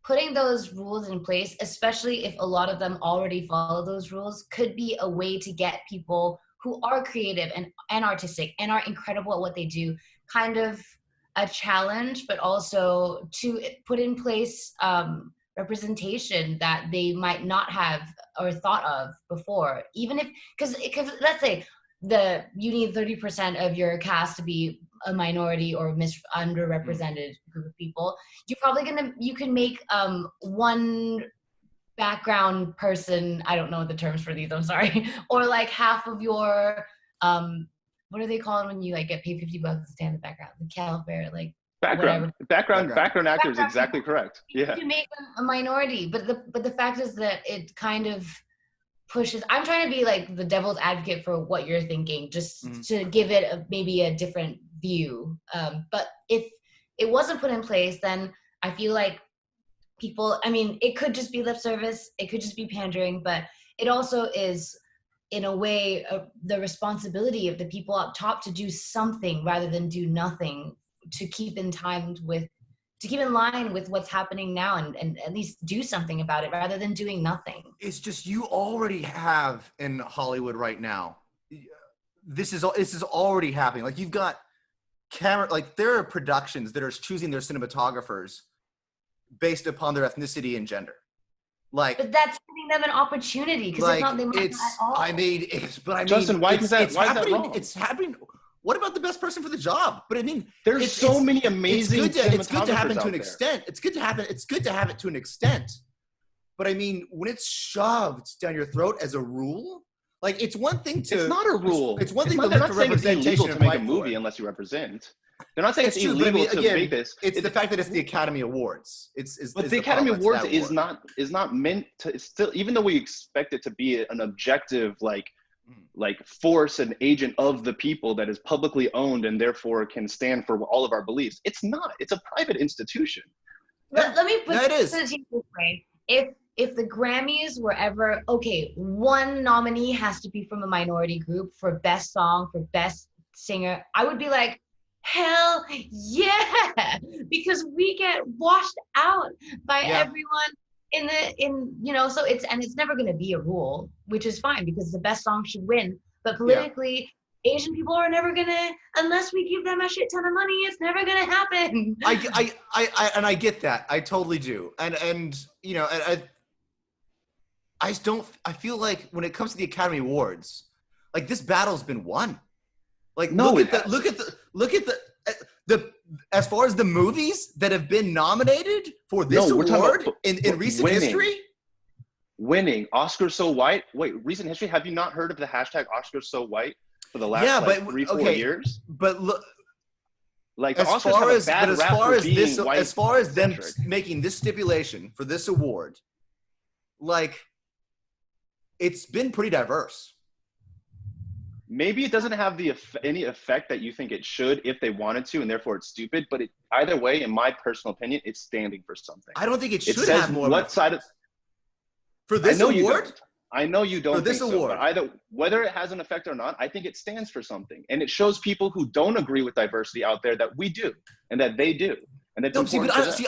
putting those rules in place, especially if a lot of them already follow those rules, could be a way to get people who are creative and artistic and are incredible at what they do, kind of a challenge, but also to put in place representation that they might not have or thought of before. Even if, because let's say you need 30% of your cast to be a minority or underrepresented group of people, you're probably you can make one background person, I don't know the terms for these, I'm sorry, or like half of your what are they called when you like get paid $50 to stand in the background? The caliber, like background actor is exactly correct. Yeah, you make them a minority, but the fact is that it kind of pushes. I'm trying to be like the devil's advocate for what you're thinking, just to give it maybe a different view. But if it wasn't put in place, then I feel like people. I mean, it could just be lip service. It could just be pandering, but it also is, in a way, the responsibility of the people up top to do something rather than do nothing, to keep in line with what's happening now and at least do something about it rather than doing nothing. It's just, you already have in Hollywood right now, this is already happening. Like, you've got there are productions that are choosing their cinematographers based upon their ethnicity and gender. Like, but that's giving them an opportunity, because if not, they might not at all. Justin, why is that wrong? It's happening. What about the best person for the job? But I mean, there's so many amazing. It's good to happen to an extent. It's good to have it to an extent. But I mean, when it's shoved down your throat as a rule, like, it's one thing to. It's not a rule. It's one thing to look for representation. It's illegal to make a movie unless you represent. They're not saying it's illegal to make this. It's the fact that it's the Academy Awards. But the Academy Awards is not meant to. It's still, even though we expect it to be an objective, like force and agent of the people that is publicly owned and therefore can stand for all of our beliefs. It's not. It's a private institution. Let me put it this way. If the Grammys were ever, okay, one nominee has to be from a minority group for best song, for best singer, I would be like, hell yeah, because we get washed out by everyone so it's never going to be a rule, which is fine because the best song should win. But politically, Asian people are never gonna, unless we give them a shit ton of money, it's never gonna happen. I get that. I totally do. And you know, I just don't. I feel like when it comes to the Academy Awards, like this battle's been won. Like look at the as far as the movies that have been nominated for this award in recent history. Winning Oscar So White. Wait, recent history? Have you not heard of the hashtag Oscar So White for the last 3-4 years? But look, like as far as them making this stipulation for this award, like it's been pretty diverse. Maybe it doesn't have any effect that you think it should if they wanted to, and therefore it's stupid. But either way, in my personal opinion, it's standing for something. I don't think it should have more. What side of for this award? I know you don't. For this award, but either whether it has an effect or not, I think it stands for something, and it shows people who don't agree with diversity out there that we do, and that they do, and that's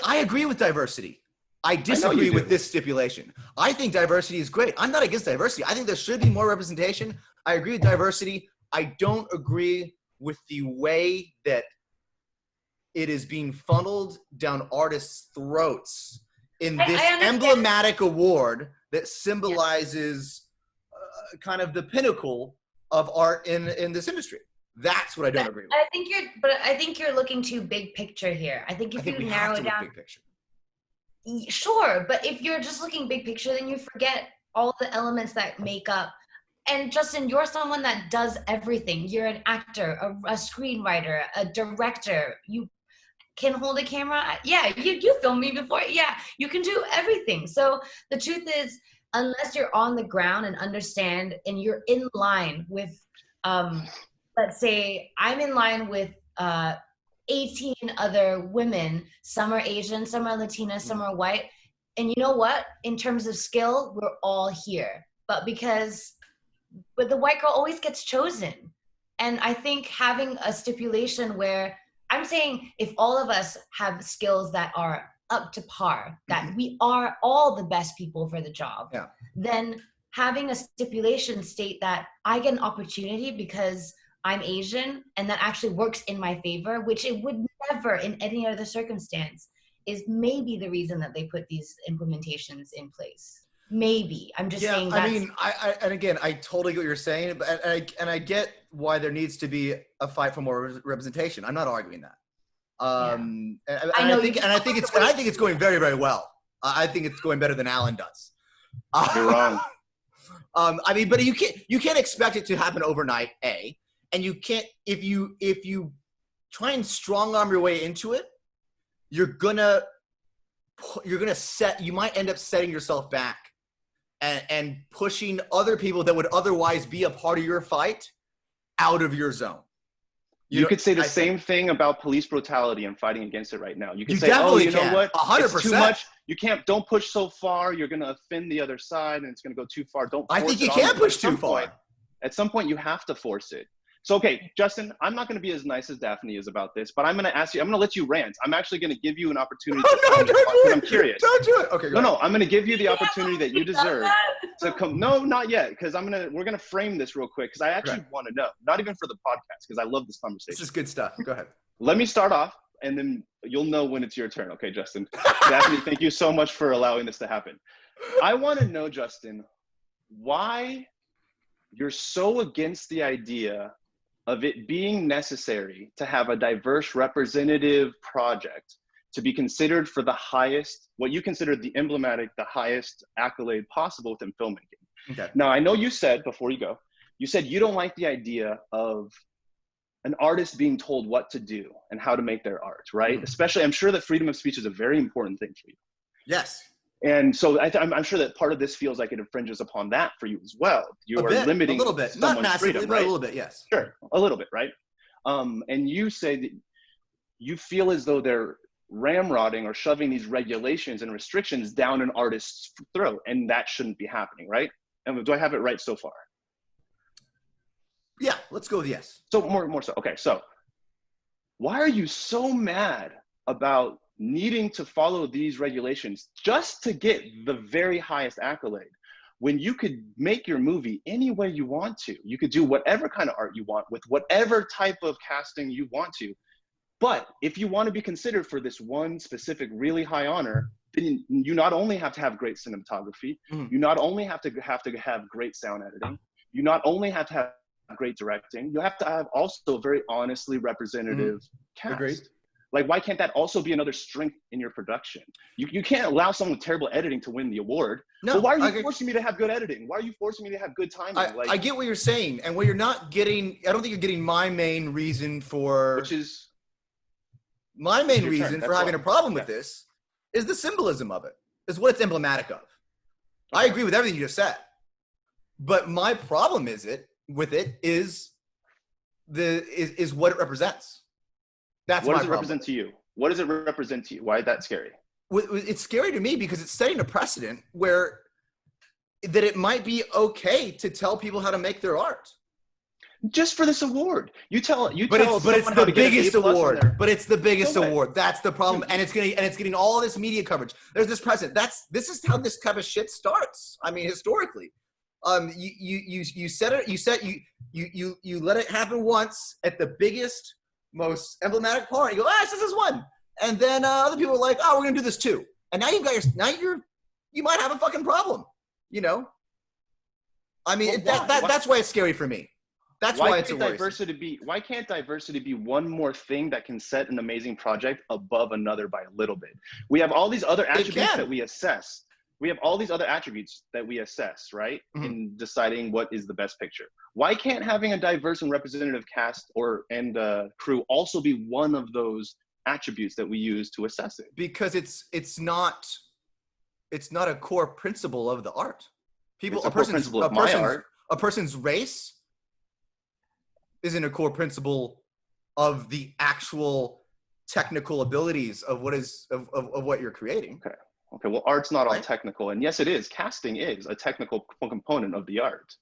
I agree with diversity. I disagree with this stipulation. I think diversity is great. I'm not against diversity. I think there should be more representation. I agree with diversity. I don't agree with the way that it is being funneled down artists' throats in this emblematic award that symbolizes kind of the pinnacle of art in this industry. That's what I don't agree with. I think you're looking too big picture here. I think if you narrow it down, big picture. Sure, but if you're just looking big picture, then you forget all the elements that make up. And Justin, you're someone that does everything. You're an actor, a screenwriter, a director. You can hold a camera. Yeah, you filmed me before. Yeah, you can do everything. So the truth is, unless you're on the ground and understand, and you're in line with, let's say I'm in line with 18 other women. Some are Asian, some are Latina, some are white. And you know what? In terms of skill, we're all here. But the white girl always gets chosen. And I think having a stipulation where I'm saying if all of us have skills that are up to par, that we are all the best people for the job, then having a stipulation state that I get an opportunity because I'm Asian and that actually works in my favor, which it would never in any other circumstance, is maybe the reason that they put these implementations in place. Maybe. I'm just saying that's... I mean, and again, I totally get what you're saying, but I get why there needs to be a fight for more representation. I'm not arguing that. I think it's going very, very well. I think it's going better than Alan does. You're wrong. I mean, but you can't expect it to happen overnight, A. And you can't, if you try and strong arm your way into it, you might end up setting yourself back and pushing other people that would otherwise be a part of your fight out of your zone. You could say the same thing about police brutality and fighting against it right now. You could say, definitely know what? 100%. It's too much. Don't push so far. You're going to offend the other side and it's going to go too far. I think you can't push too far. At some point, you have to force it. So, okay, Justin, I'm not going to be as nice as Daphne is about this, but I'm going to ask you, I'm going to let you rant. I'm actually going to give you an opportunity I'm curious. Don't do it. Okay, go ahead. No, I'm going to give you the opportunity that you deserve to come. No, not yet, because we're going to frame this real quick, because I actually want to know, not even for the podcast, because I love this conversation. This is good stuff. Go ahead. Let me start off, and then you'll know when it's your turn. Okay, Justin. Daphne, thank you so much for allowing this to happen. I want to know, Justin, why you're so against the idea of it being necessary to have a diverse representative project to be considered for the highest, what you consider the highest accolade possible within filmmaking. Okay. Now, I know you said, before you go, you said you don't like the idea of an artist being told what to do and how to make their art, right? Especially, I'm sure that freedom of speech is a very important thing for you. Yes. And so I'm sure that part of this feels like it infringes upon that for you as well. You are limiting a little bit, not massively, freedom, right? But a little bit, yes. Sure, a little bit, right? And you say that you feel as though they're ramrodding or shoving these regulations and restrictions down an artist's throat, and that shouldn't be happening, right? And do I have it right so far? Yeah, let's go with yes. So more so. Okay, so why are you so mad about needing to follow these regulations just to get the very highest accolade, when you could make your movie any way you want to. You could do whatever kind of art you want with whatever type of casting you want to. But if you want to be considered for this one specific really high honor, then you not only have to have great cinematography, you not only have to have great sound editing, you not only have to have great directing, you have to have also very honestly representative cast. Agreed. Like, why can't that also be another strength in your production? You can't allow someone with terrible editing to win the award. No, but why are you forcing me to have good editing? Why are you forcing me to have good timing? I get what you're saying, and what you're not getting, I don't think you're getting my main reason for, which is my main reason for having a problem with this is the symbolism of it, is what it's emblematic of. I agree with everything you just said, but my problem is what it represents. That's what my does it problem. represent to you? What does it represent to you? Why is that scary? It's scary to me because it's setting a precedent where that it might be okay to tell people how to make their art. Just for this award, but it's the biggest award. But it's the biggest award. That's the problem, and it's getting all this media coverage. There's this precedent. This is how this type of shit starts. I mean, historically, you set it. You let it happen once at the biggest, most emblematic part. You go, this is one, and then other people are like, we're gonna do this too. And now you might have a fucking problem. You know, I mean, that's why it's scary for me. That's why it's a worry. Why can't diversity be one more thing that can set an amazing project above another by a little bit? We have all these other attributes that we assess. Right? In deciding what is the best picture. Why can't having a diverse and representative cast and crew also be one of those attributes that we use to assess it? Because it's not a core principle of the art. A person's race isn't a core principle of the actual technical abilities of what you're creating. Okay. Well, art's not all technical, and yes, it is. Casting is a technical component of the art.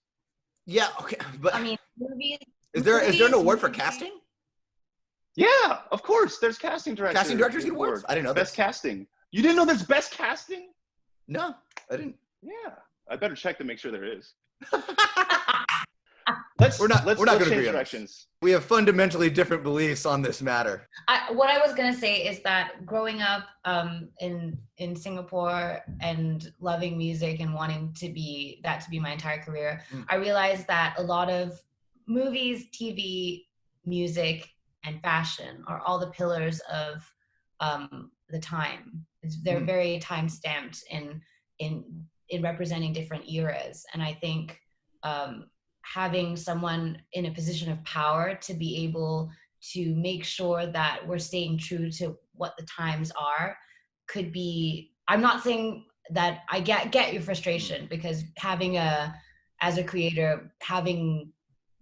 Yeah. Okay. But I mean, movies. Is there an award for casting? Yeah, of course. There's casting directors. Casting directors get awards. I didn't know. Best casting. You didn't know there's best casting? No, I didn't. Yeah, I better check to make sure there is. We're not going to agree on directions. We have fundamentally different beliefs on this matter. What I was going to say is that growing up in Singapore and loving music and wanting to be my entire career, I realized that a lot of movies, TV, music, and fashion are all the pillars of the time. They're very time stamped in representing different eras, and I think having someone in a position of power to be able to make sure that we're staying true to what the times are could be, I'm not saying that I get your frustration, because as a creator,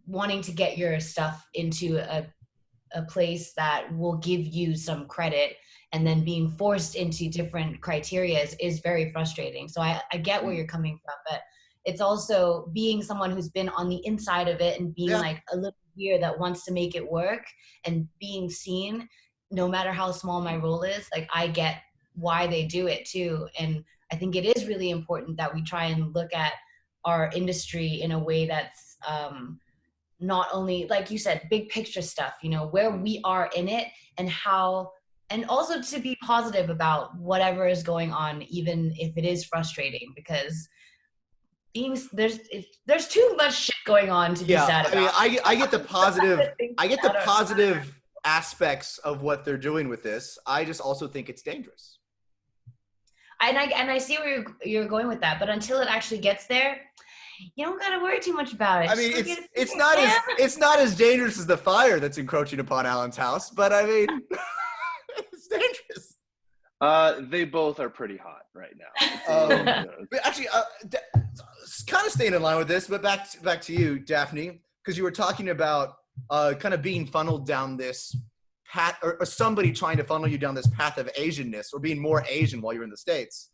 wanting to get your stuff into a place that will give you some credit and then being forced into different criterias is very frustrating. So I get where you're coming from, but it's also being someone who's been on the inside of it and being like a little ear that wants to make it work and being seen, no matter how small my role is. Like, I get why they do it too. And I think it is really important that we try and look at our industry in a way that's not only, like you said, big picture stuff, where we are in it and how, and also to be positive about whatever is going on, even if it is frustrating, because there's too much shit going on to be sad about. I mean, I get the positive aspects of what they're doing with this. I just also think it's dangerous. And I see where you're going with that, but until it actually gets there, you don't gotta worry too much about it. I mean, it's not as dangerous as the fire that's encroaching upon Alan's house, but I mean, it's dangerous. They both are pretty hot right now. But actually, kind of staying in line with this, but back to you, Daphne, because you were talking about kind of being funneled down this path, or somebody trying to funnel you down this path of Asianness or being more Asian while you're in the States.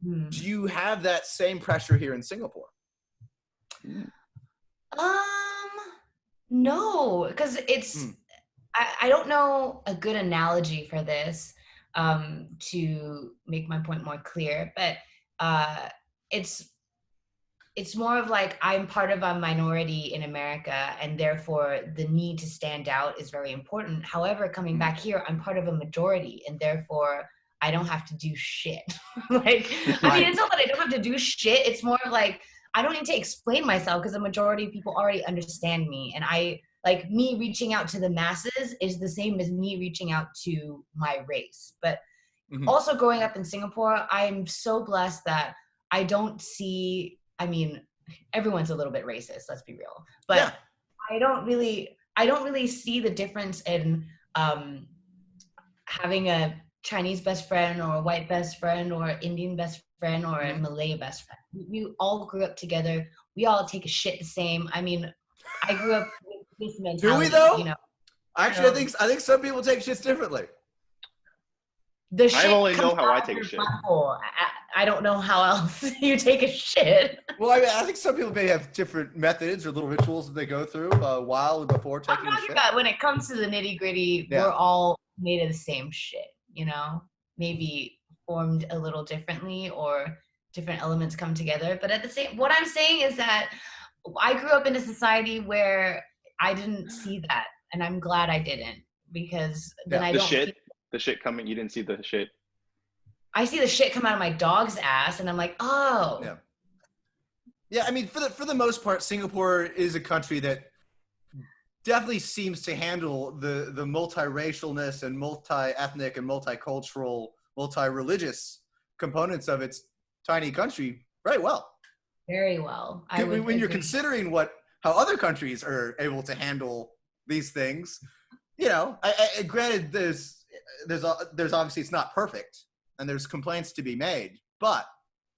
Do you have that same pressure here in Singapore? No, because it's I don't know a good analogy for this, to make my point more clear. But it's more of like, I'm part of a minority in America, and therefore the need to stand out is very important. However, coming back here, I'm part of a majority, and therefore I don't have to do shit. Like, I mean, it's not that I don't have to do shit. It's more of like, I don't need to explain myself because the majority of people already understand me. And like, me reaching out to the masses is the same as me reaching out to my race. But also growing up in Singapore, I'm so blessed that I don't see, I mean, everyone's a little bit racist, let's be real. But yeah. I don't really see the difference in having a Chinese best friend or a white best friend or Indian best friend or a Malay best friend. We all grew up together. We all take a shit the same. I mean, I grew up with this mentality. Do we though? You know? Actually, I think some people take shits differently. I only know how I take a shit. I don't know how else you take a shit. Well, I mean, I think some people may have different methods or little rituals that they go through while and before taking a shit. About when it comes to the nitty gritty, we're all made of the same shit, you know? Maybe formed a little differently or different elements come together. But what I'm saying is that I grew up in a society where I didn't see that. And I'm glad I didn't, because then I don't. The shit coming, you didn't see the shit. I see the shit come out of my dog's ass, and I'm like, oh. Yeah. I mean, for the most part, Singapore is a country that definitely seems to handle the multiracialness and multi-ethnic and multicultural, multi-religious components of its tiny country very well. Very well. When you're considering how other countries are able to handle these things, you know, granted, there's obviously, it's not perfect and there's complaints to be made, but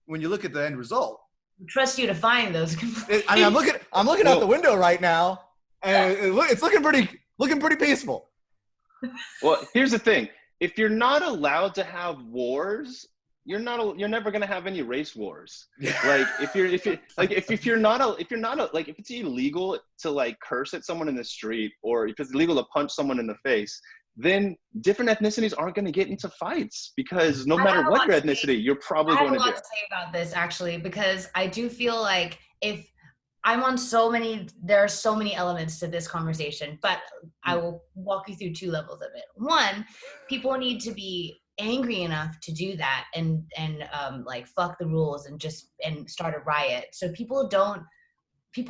when you look at the end result, I trust you to find those complaints. I mean, I'm looking out the window right now, and it's looking pretty peaceful. Well, here's the thing: if you're not allowed to have wars, you're never gonna have any race wars. Like if it's illegal to like curse at someone in the street, or if it's illegal to punch someone in the face, then different ethnicities aren't going to get into fights, because no matter what your ethnicity, you're probably going to do. I have a lot to say about this, actually, because I do feel like if I'm on there are so many elements to this conversation, but I will walk you through two levels of it. One, people need to be angry enough to do that and like fuck the rules and start a riot. So people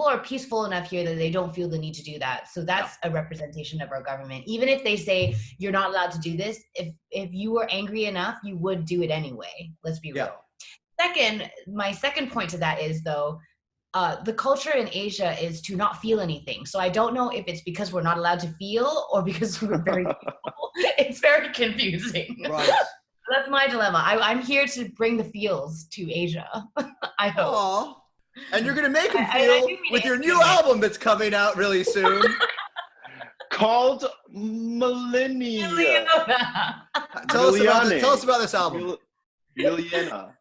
are peaceful enough here that they don't feel the need to do that. So that's a representation of our government. Even if they say you're not allowed to do this, if you were angry enough, you would do it anyway. Let's be real. Second, my second point to that is, though, the culture in Asia is to not feel anything. So I don't know if it's because we're not allowed to feel or because we're very peaceful. It's very confusing. Right. That's my dilemma. I'm here to bring the feels to Asia. I hope. Aww. And you're going to make them feel with your new album that's coming out really soon. Called MIlliona. Tell us about this album. MIlliona.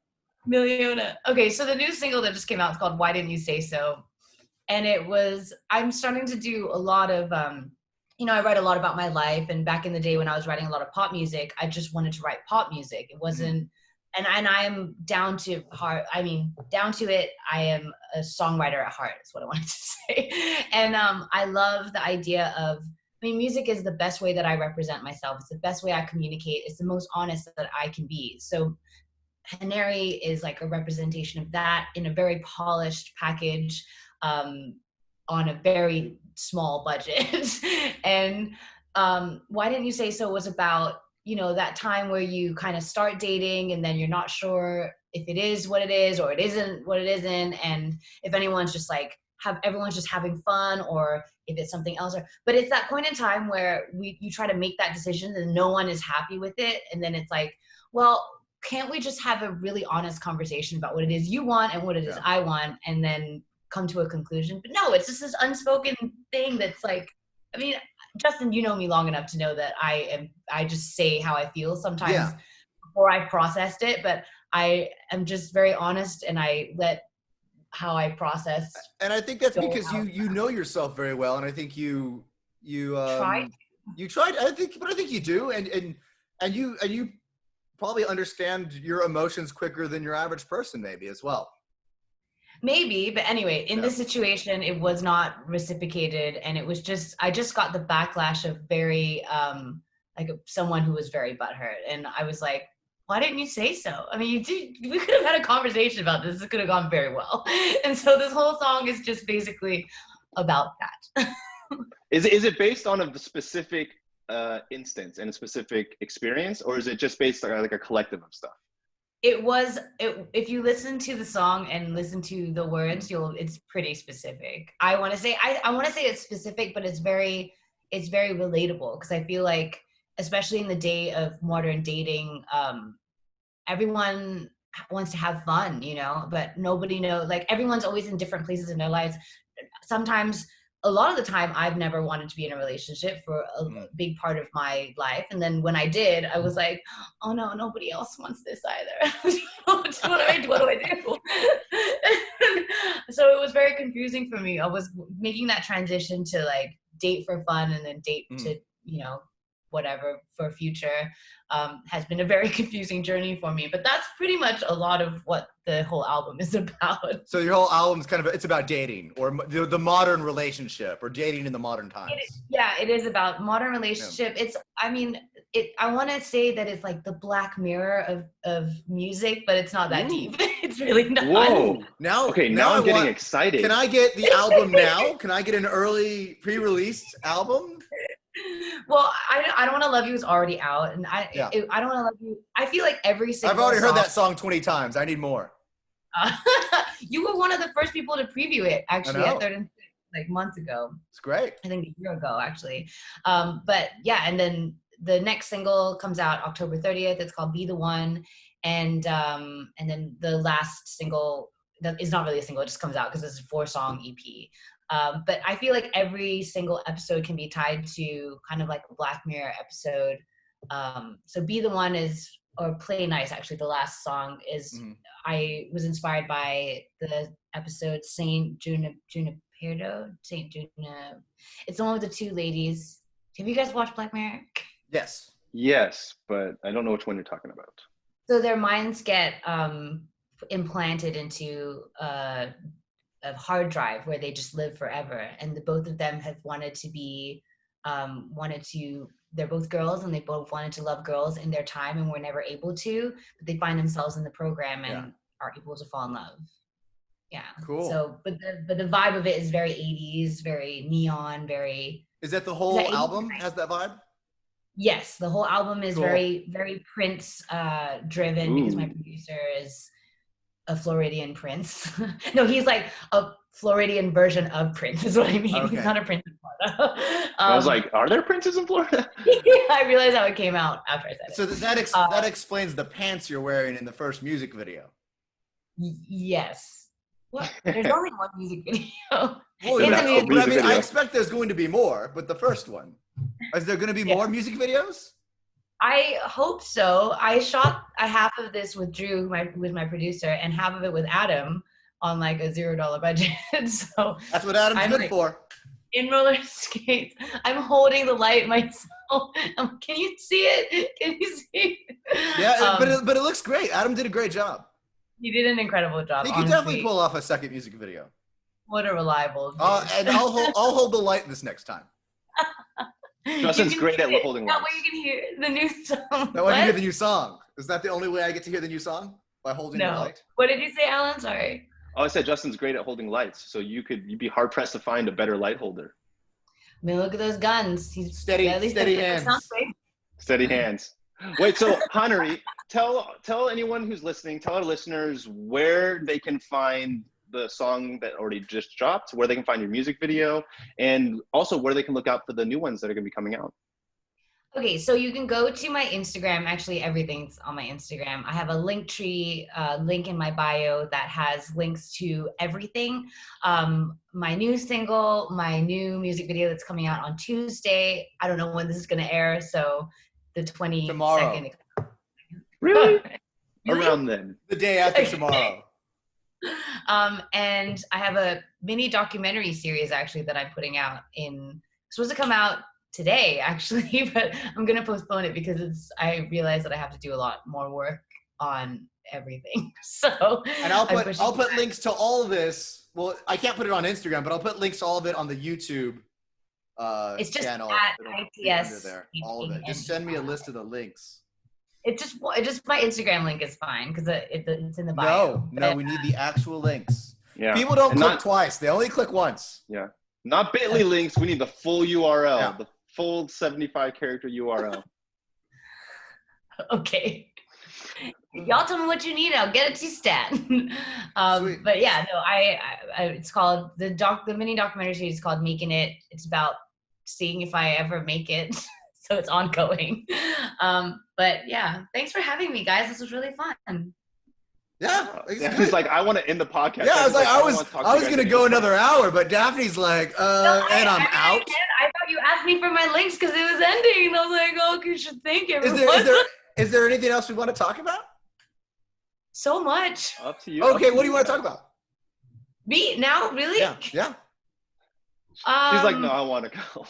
Okay, so the new single that just came out is called Why Didn't You Say So? And I'm starting to do a lot of, I write a lot about my life. And back in the day when I was writing a lot of pop music, I just wanted to write pop music. It wasn't, and I am down to it. I am a songwriter at heart, is what I wanted to say. And I love the idea of, music is the best way that I represent myself. It's the best way I communicate. It's the most honest that I can be. So Haneri is like a representation of that in a very polished package on a very small budget. And Why Didn't You Say So was about, that time where you kind of start dating and then you're not sure if it is what it is or it isn't what it isn't. And if anyone's just like, everyone's just having fun or if it's something else. But it's that point in time where you try to make that decision and no one is happy with it. And then it's like, well, can't we just have a really honest conversation about what it is you want and what it is I want, and then come to a conclusion? But no, it's just this unspoken thing that's like, Justin, you know me long enough to know that I just say how I feel sometimes before I've processed it, but I am just very honest and I let how I process. And I think that's because you know yourself very well, and I think you tried. I think you do, and you probably understand your emotions quicker than your average person, maybe as well. Maybe, but anyway, in this situation, it was not reciprocated, and it was just I just got the backlash of very like someone who was very butthurt, and I was like, why didn't you say so? I mean, we could have had a conversation about this. It could have gone very well. And so this whole song is just basically about that. Is it based on a specific instance and a specific experience, or is it just based on like a collective of stuff? If you listen to the song and listen to the words, it's pretty specific. I want to say it's specific, but it's very relatable, because I feel like, especially in the day of modern dating, everyone wants to have fun, but nobody knows, like, everyone's always in different places in their lives. Sometimes, a lot of the time, I've never wanted to be in a relationship for a big part of my life. And then when I did, I was like, oh no, nobody else wants this either. What do I do? So it was very confusing for me. I was making that transition to like date for fun and then date to, whatever for future, has been a very confusing journey for me. But that's pretty much a lot of what the whole album is about. So your whole album's it's about dating, or the modern relationship, or dating in the modern times. It is about modern relationship. Yeah. I want to say that it's like the Black Mirror of music, but it's not that deep. It's really not. Whoa. Now I'm getting excited. Can I get the album now? Can I get an early pre-released album? Well, I Don't Want to Love You is already out, and I Don't Want to Love You. I feel like every single I've already heard that song 20 times. I need more. You were one of the first people to preview it, actually, at Third and Sixth, like months ago. It's great. I think a year ago, actually. But yeah, and then the next single comes out October 30th. It's called Be the One, and then the last single that is not really a single. It just comes out because it's a 4-song EP. But I feel like every single episode can be tied to kind of like a Black Mirror episode. So Be the One or Play Nice, actually, the last song is, I was inspired by the episode Saint Junipero. It's the one with the two ladies. Have you guys watched Black Mirror? Yes. Yes, but I don't know which one you're talking about. So their minds get implanted into a hard drive where they just live forever, and both of them have wanted to be they're both girls, and they both wanted to love girls in their time and were never able to, but they find themselves in the program and are able to fall in love. Cool. So but the vibe of it is very 80s, very neon, very. Is that the whole album has that vibe? Yes, the whole album is very, very Prince driven, because my producer is a Floridian Prince. No, he's like a Floridian version of Prince, is what I mean. Okay. He's not a Prince in Florida. I was like, are there princes in Florida? I realized how it came out after I said it. So that explains the pants you're wearing in the first music video. Yes. What? There's only one music video. Well, I expect there's going to be more, but the first one. Is there going to be more music videos? I hope so. I shot a half of this with Drew, with my producer, and half of it with Adam on like a $0 budget. So that's what Adam's good for. In roller skates, I'm holding the light myself. Can you see it? Can you see it? Yeah, but it looks great. Adam did a great job. He did an incredible job. He could definitely pull off a second music video. What a reliable. And I'll hold the light this next time. Justin's great at holding lights. That way you can hear the new song. That way you can hear the new song. Is that the only way I get to hear the new song? By holding the light? What did you say, Alan? Sorry. Oh, I said Justin's great at holding lights, so you'd be hard pressed to find a better light holder. I mean, look at those guns. He's steady hands. Steady hands. Wait, so Haneri, tell anyone who's listening, tell our listeners where they can find the song that already just dropped, where they can find your music video, and also where they can look out for the new ones that are going to be coming out. Okay, so you can go to my Instagram. Actually, everything's on my Instagram. I have a Linktree link in my bio that has links to everything. My new single, my new music video that's coming out on Tuesday. I don't know when this is going to air, so the 22nd. Tomorrow. Really? Around then. The day after tomorrow. And I have a mini documentary series actually that I'm putting out supposed to come out today actually, but I'm gonna postpone it because I realize that I have to do a lot more work on everything. So And I'll put links to all of this. Well, I can't put it on Instagram, but I'll put links to all of it on the YouTube it's just channel. at It'll be under ITS. there. All of it. Just send me a list of the links. It just my Instagram link is fine because it's in the bio. No, we need the actual links. Yeah. People don't click twice; they only click once. Yeah, not Bitly links. We need the full URL, the full 75 character URL. Okay. Y'all tell me what you need. I'll get it to you, Stan. But yeah, no, I it's called the mini documentary series is called Making It. It's about seeing if I ever make it. So it's ongoing. But yeah, thanks for having me, guys. This was really fun. Yeah, Daphne's like, I want to end the podcast. Yeah, I was gonna go another hour, but Daphne's like, and I'm out. I thought you asked me for my links because it was ending, and I was like, oh, you should thank everyone. Is there anything else we want to talk about? So much. Up to you. Okay, what do you want to talk about? Me now, really? Yeah. She's like, no, I want to go.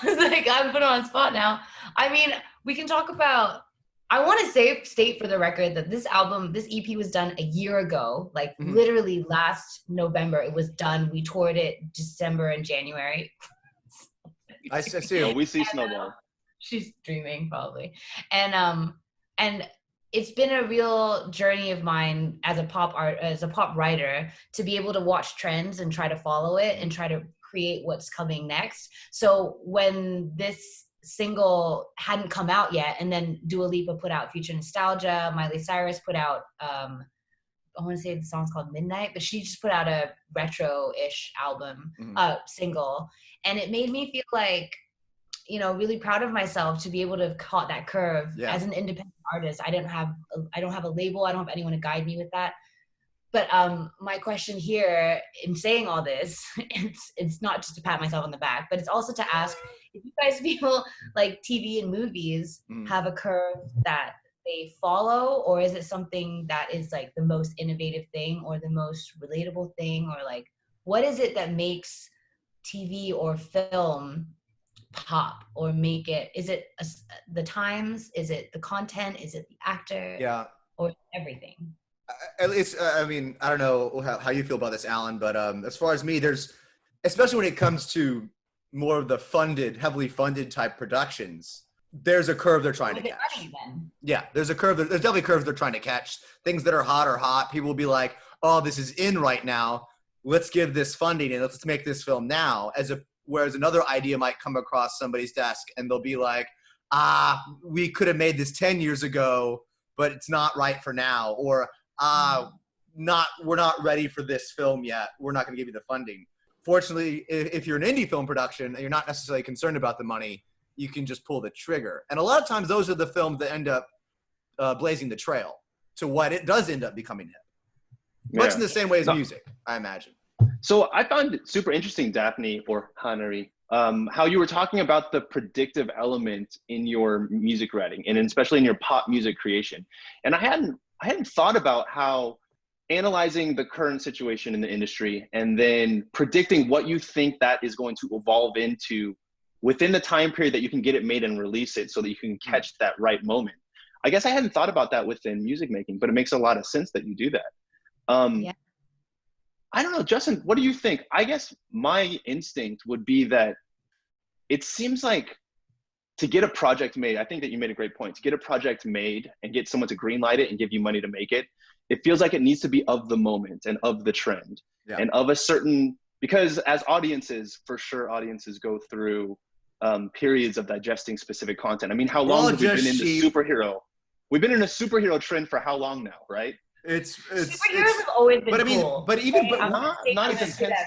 Like, I'm put on spot now. I mean, we can talk about. I want to state for the record that this EP was done a year ago, like literally last November. It was done. We toured it December and January. I see. We see Snowball. She's dreaming probably, and it's been a real journey of mine as a pop writer to be able to watch trends and try to follow it and try to create what's coming next. So when this single hadn't come out yet, and then Dua Lipa put out Future Nostalgia, Miley Cyrus put out I want to say the song's called Midnight, but she just put out a retro-ish album single, and it made me feel like, you know, really proud of myself to be able to have caught that curve as an independent artist. I don't have a label, I don't have anyone to guide me with that. But my question here in saying all this, it's not just to pat myself on the back, but it's also to ask if you guys feel like TV and movies have a curve that they follow, or is it something that is like the most innovative thing or the most relatable thing, or like what is it that makes TV or film pop or make it? Is it the times? Is it the content? Is it the actor? Yeah. Or everything? At least, I mean, I don't know how you feel about this, Alan, but as far as me, there's, especially when it comes to more of the heavily funded type productions, there's a curve they're trying to catch. Money, then? Yeah, there's a curve. There's definitely curves they're trying to catch. Things that are hot are hot. People will be like, oh, this is in right now. Let's give this funding and let's make this film now. Whereas another idea might come across somebody's desk and they'll be like, we could have made this 10 years ago, but it's not right for now. Or, we're not ready for this film yet. We're not going to give you the funding. Fortunately, if you're an indie film production and you're not necessarily concerned about the money, you can just pull the trigger. And a lot of times those are the films that end up blazing the trail to what it does end up becoming hit. Much in the same way as music, I imagine. So I found it super interesting, Daphne or Haneri, how you were talking about the predictive element in your music writing and especially in your pop music creation. And I hadn't thought about how analyzing the current situation in the industry and then predicting what you think that is going to evolve into within the time period that you can get it made and release it so that you can catch that right moment. I guess I hadn't thought about that within music making, but it makes a lot of sense that you do that. Yeah. I don't know, Justin, what do you think? I guess my instinct would be that it seems like to get a project made, I think that you made a great point, to get a project made and get someone to greenlight it and give you money to make it, it feels like it needs to be of the moment and of the trend and of a certain, because as audiences, for sure, audiences go through periods of digesting specific content. I mean, how long have we been in the superhero? We've been in a superhero trend for how long now, right? Superheroes have always been cool. Not even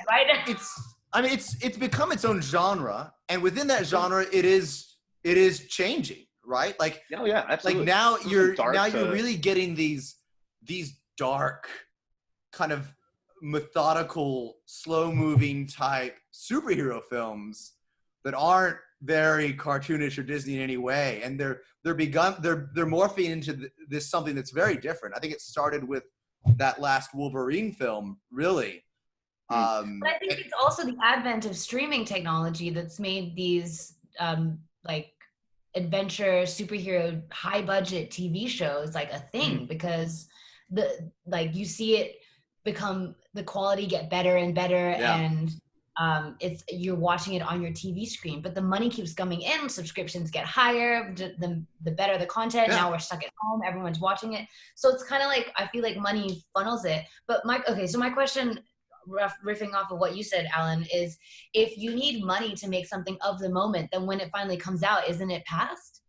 right? It's become its own genre, and within that genre, it is changing, right? Like, absolutely. Like now you're really getting these dark, kind of methodical, slow-moving type superhero films that aren't very cartoonish or Disney in any way, and they're morphing into this something that's very different. I think it started with that last Wolverine film, really. But I think it's also the advent of streaming technology that's made these like adventure superhero high budget TV shows like a thing because you see it become the quality get better and better and you're watching it on your TV screen, but the money keeps coming in, subscriptions get higher, the better the content. Now we're stuck at home, everyone's watching it, so it's kind of like I feel like money funnels it. But my question, riffing off of what you said, Alan, is if you need money to make something of the moment, then when it finally comes out, isn't it past?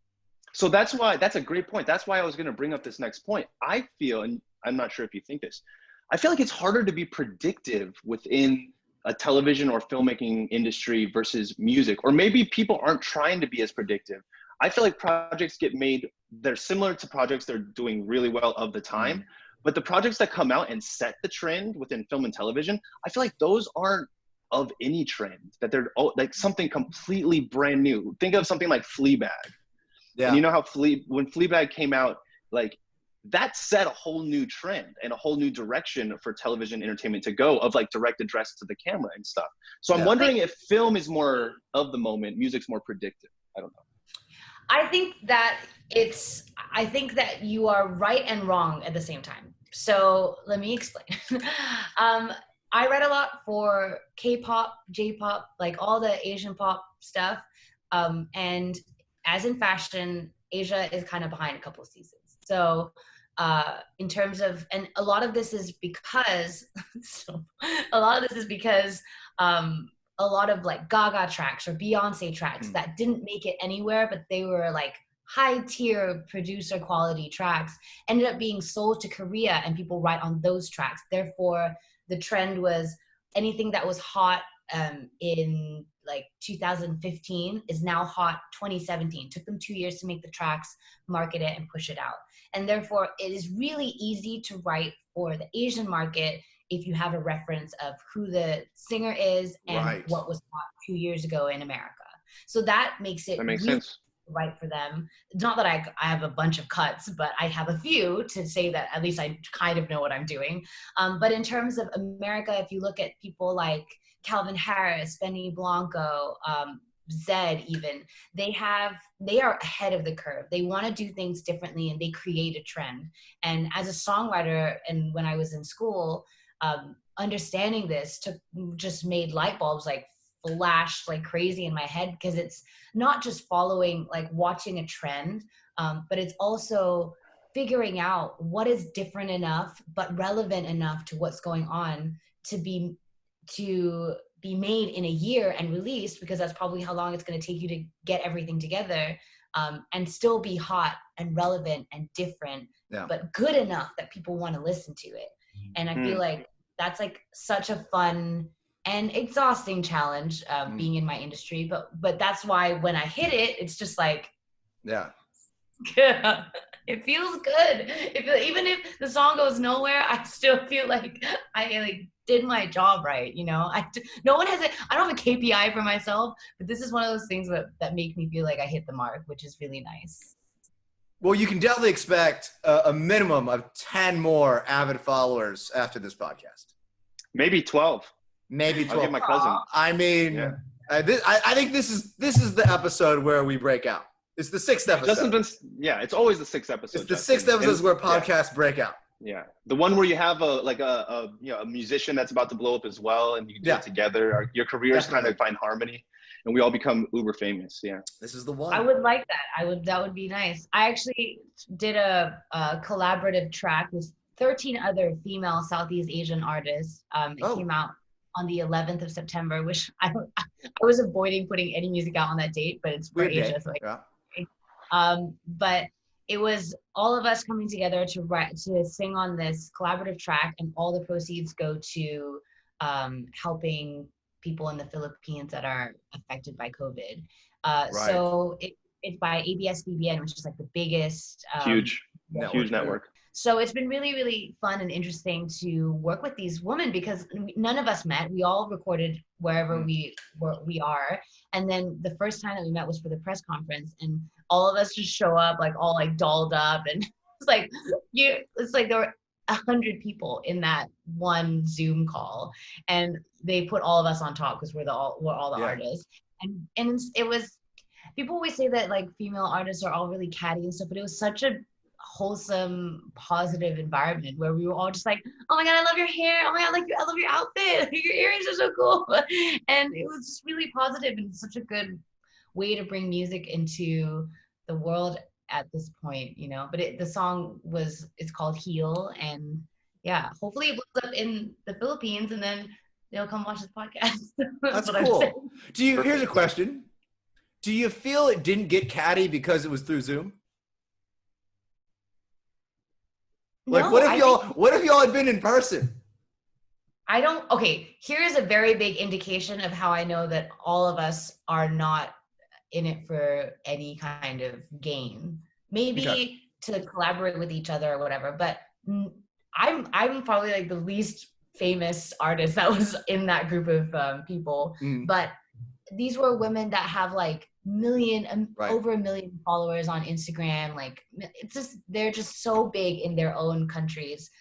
So that's a great point. That's why I was going to bring up this next point. I feel, and I'm not sure if you think this, I feel like it's harder to be predictive within a television or filmmaking industry versus music, or maybe people aren't trying to be as predictive. I feel like projects get made, they're similar to projects they're doing really well of the time. But the projects that come out and set the trend within film and television, I feel like those aren't of any trend, that they're like something completely brand new. Think of something like Fleabag. Yeah. And you know how when Fleabag came out, like that set a whole new trend and a whole new direction for television entertainment to go, of like direct address to the camera and stuff. So I'm wondering if film is more of the moment, music's more predictive. I don't know. I think that you are right and wrong at the same time. So let me explain. I read a lot for K-pop, J-pop, like all the Asian pop stuff. And as in fashion, Asia is kind of behind a couple of seasons. So in terms of, and a lot of this is because, a lot of like Gaga tracks or Beyonce tracks that didn't make it anywhere, but they were like high tier producer quality tracks, ended up being sold to Korea and people write on those tracks. Therefore, the trend was anything that was hot in like 2015 is now hot 2017. Took them 2 years to make the tracks, market it, and push it out. And therefore, it is really easy to write for the Asian market if you have a reference of who the singer is and what was hot 2 years ago in America. So that makes it really sense. Right for them. Not that I have a bunch of cuts, but I have a few to say that at least I kind of know what I'm doing. But in terms of America, if you look at people like Calvin Harris, Benny Blanco, Zed even, they are ahead of the curve. They want to do things differently and they create a trend. And as a songwriter, and when I was in school, understanding this just made light bulbs like flash like crazy in my head, because it's not just following, like watching a trend, but it's also figuring out what is different enough but relevant enough to what's going on to be made in a year and released, because that's probably how long it's going to take you to get everything together, and still be hot and relevant and different, but good enough that people want to listen to it. And I feel like that's like such a fun and exhausting challenge, being in my industry, but that's why when I hit it, it's just like, it feels good. Even if the song goes nowhere, I still feel like I like did my job right, you know. No one has it. I don't have a KPI for myself, but this is one of those things that make me feel like I hit the mark, which is really nice. Well, you can definitely expect a minimum of 10 more avid followers after this podcast. Maybe 12. Maybe 12. I'll get my cousin. I mean, I think this is the episode where we break out. It's the 6th episode. It's always the 6th episode. It's the 6th episode where podcasts break out. Yeah, the one where you have a musician that's about to blow up as well, and you do it together. Your careers kind of find harmony, and we all become uber famous. Yeah, this is the one. I would like that. That would be nice. I actually did a collaborative track with 13 other female Southeast Asian artists. It came out on the 11th of September, which I was avoiding putting any music out on that date, but it's for Asia. So but it was all of us coming together to sing on this collaborative track, and all the proceeds go to helping people in the Philippines that are affected by COVID. So it's by ABS-CBN, which is like the biggest huge network. So it's been really, really fun and interesting to work with these women, because none of us met. We all recorded wherever we are. And then the first time that we met was for the press conference, and all of us just show up like all like dolled up, and it's like there were 100 people in that one Zoom call, and they put all of us on top because we're all the artists. And it was people always say that like female artists are all really catty and stuff, but it was such a wholesome, positive environment where we were all just like, oh my God, I love your hair. Oh my God, like I love your outfit. Your earrings are so cool. And it was just really positive and such a good way to bring music into the world at this point, you know. But the song it's called Heal, and yeah, hopefully it blows up in the Philippines, and then they'll come watch this podcast. That's cool. Here's a question. Do you feel it didn't get catty because it was through Zoom? Like, No, what if y'all had been in person? Okay, here's a very big indication of how I know that all of us are not in it for any kind of gain. Maybe to collaborate with each other or whatever, but I'm probably like the least famous artist that was in that group of people. But these were women that have like over 1 million followers on Instagram. Like they're just so big in their own countries.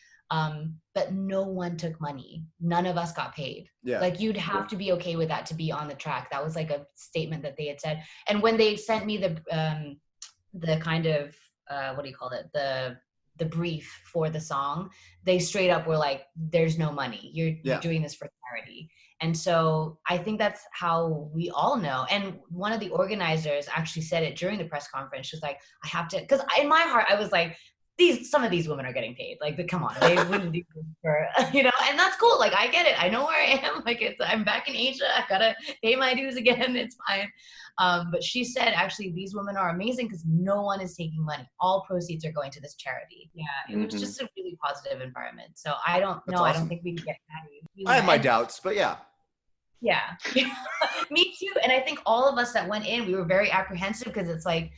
But no one took money. None of us got paid. Yeah. Like you'd have to be okay with that to be on the track. That was like a statement that they had said. And when they sent me the kind of what do you call it? The brief for the song, they straight up were like, there's no money. You're doing this for charity. And so I think that's how we all know. And one of the organizers actually said it during the press conference. She was like, I have to, because in my heart, I was like, some of these women are getting paid. Like, come on, they wouldn't do this for, you know, and that's cool. Like, I get it. I know where I am. Like, I'm back in Asia. I gotta pay my dues again. It's fine. But she said, actually, these women are amazing because no one is taking money. All proceeds are going to this charity. Yeah, it was just a really positive environment. So I don't know. Awesome. I don't think we can get that. I have my doubts, but yeah. Yeah, me too. And I think all of us that went in, we were very apprehensive because it's like,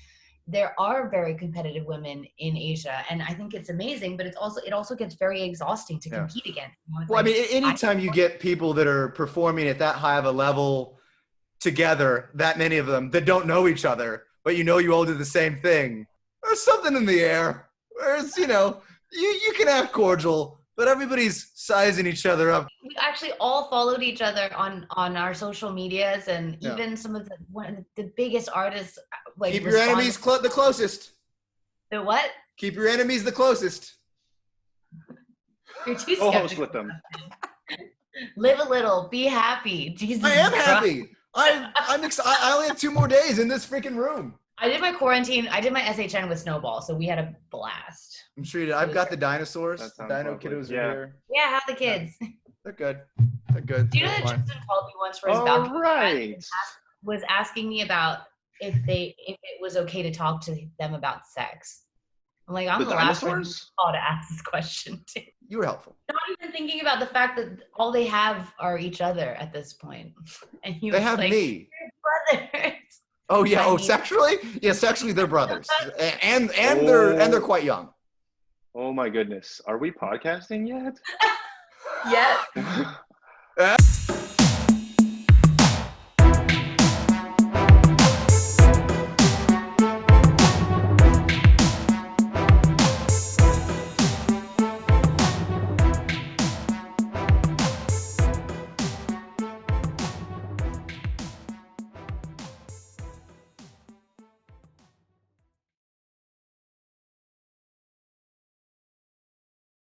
there are very competitive women in Asia, and I think it's amazing, but it also gets very exhausting to compete against. You know, well, like, I mean, anytime you get people that are performing at that high of a level together, that many of them that don't know each other, but you all do the same thing, there's something in the air. Whereas, you know, you can act cordial, but everybody's sizing each other up. We actually all followed each other on our social medias, and even some of the biggest artists. Like, keep your enemies the closest. The what? Keep your enemies the closest. You're too host with them. Live a little, be happy. Jesus, I am happy. I'm excited. I only have 2 more days in this freaking room. I did my quarantine. I did my SHN with Snowball, so we had a blast. I'm sure you did. I've got the dinosaurs. The dino kiddos are here. Yeah, how the kids? They're good. They're good. Do you know that Justin called me once for his balcony? Right. Was asking me about if it was okay to talk to them about sex. I'm like, I'm the last one to ask this question to. You were helpful. Not even thinking about the fact that all they have are each other at this point. And they have like, me. Brothers. Oh yeah. Oh, sexually? Yeah, sexually they're brothers, and they're quite young. Oh my goodness, are we podcasting yet? Yes.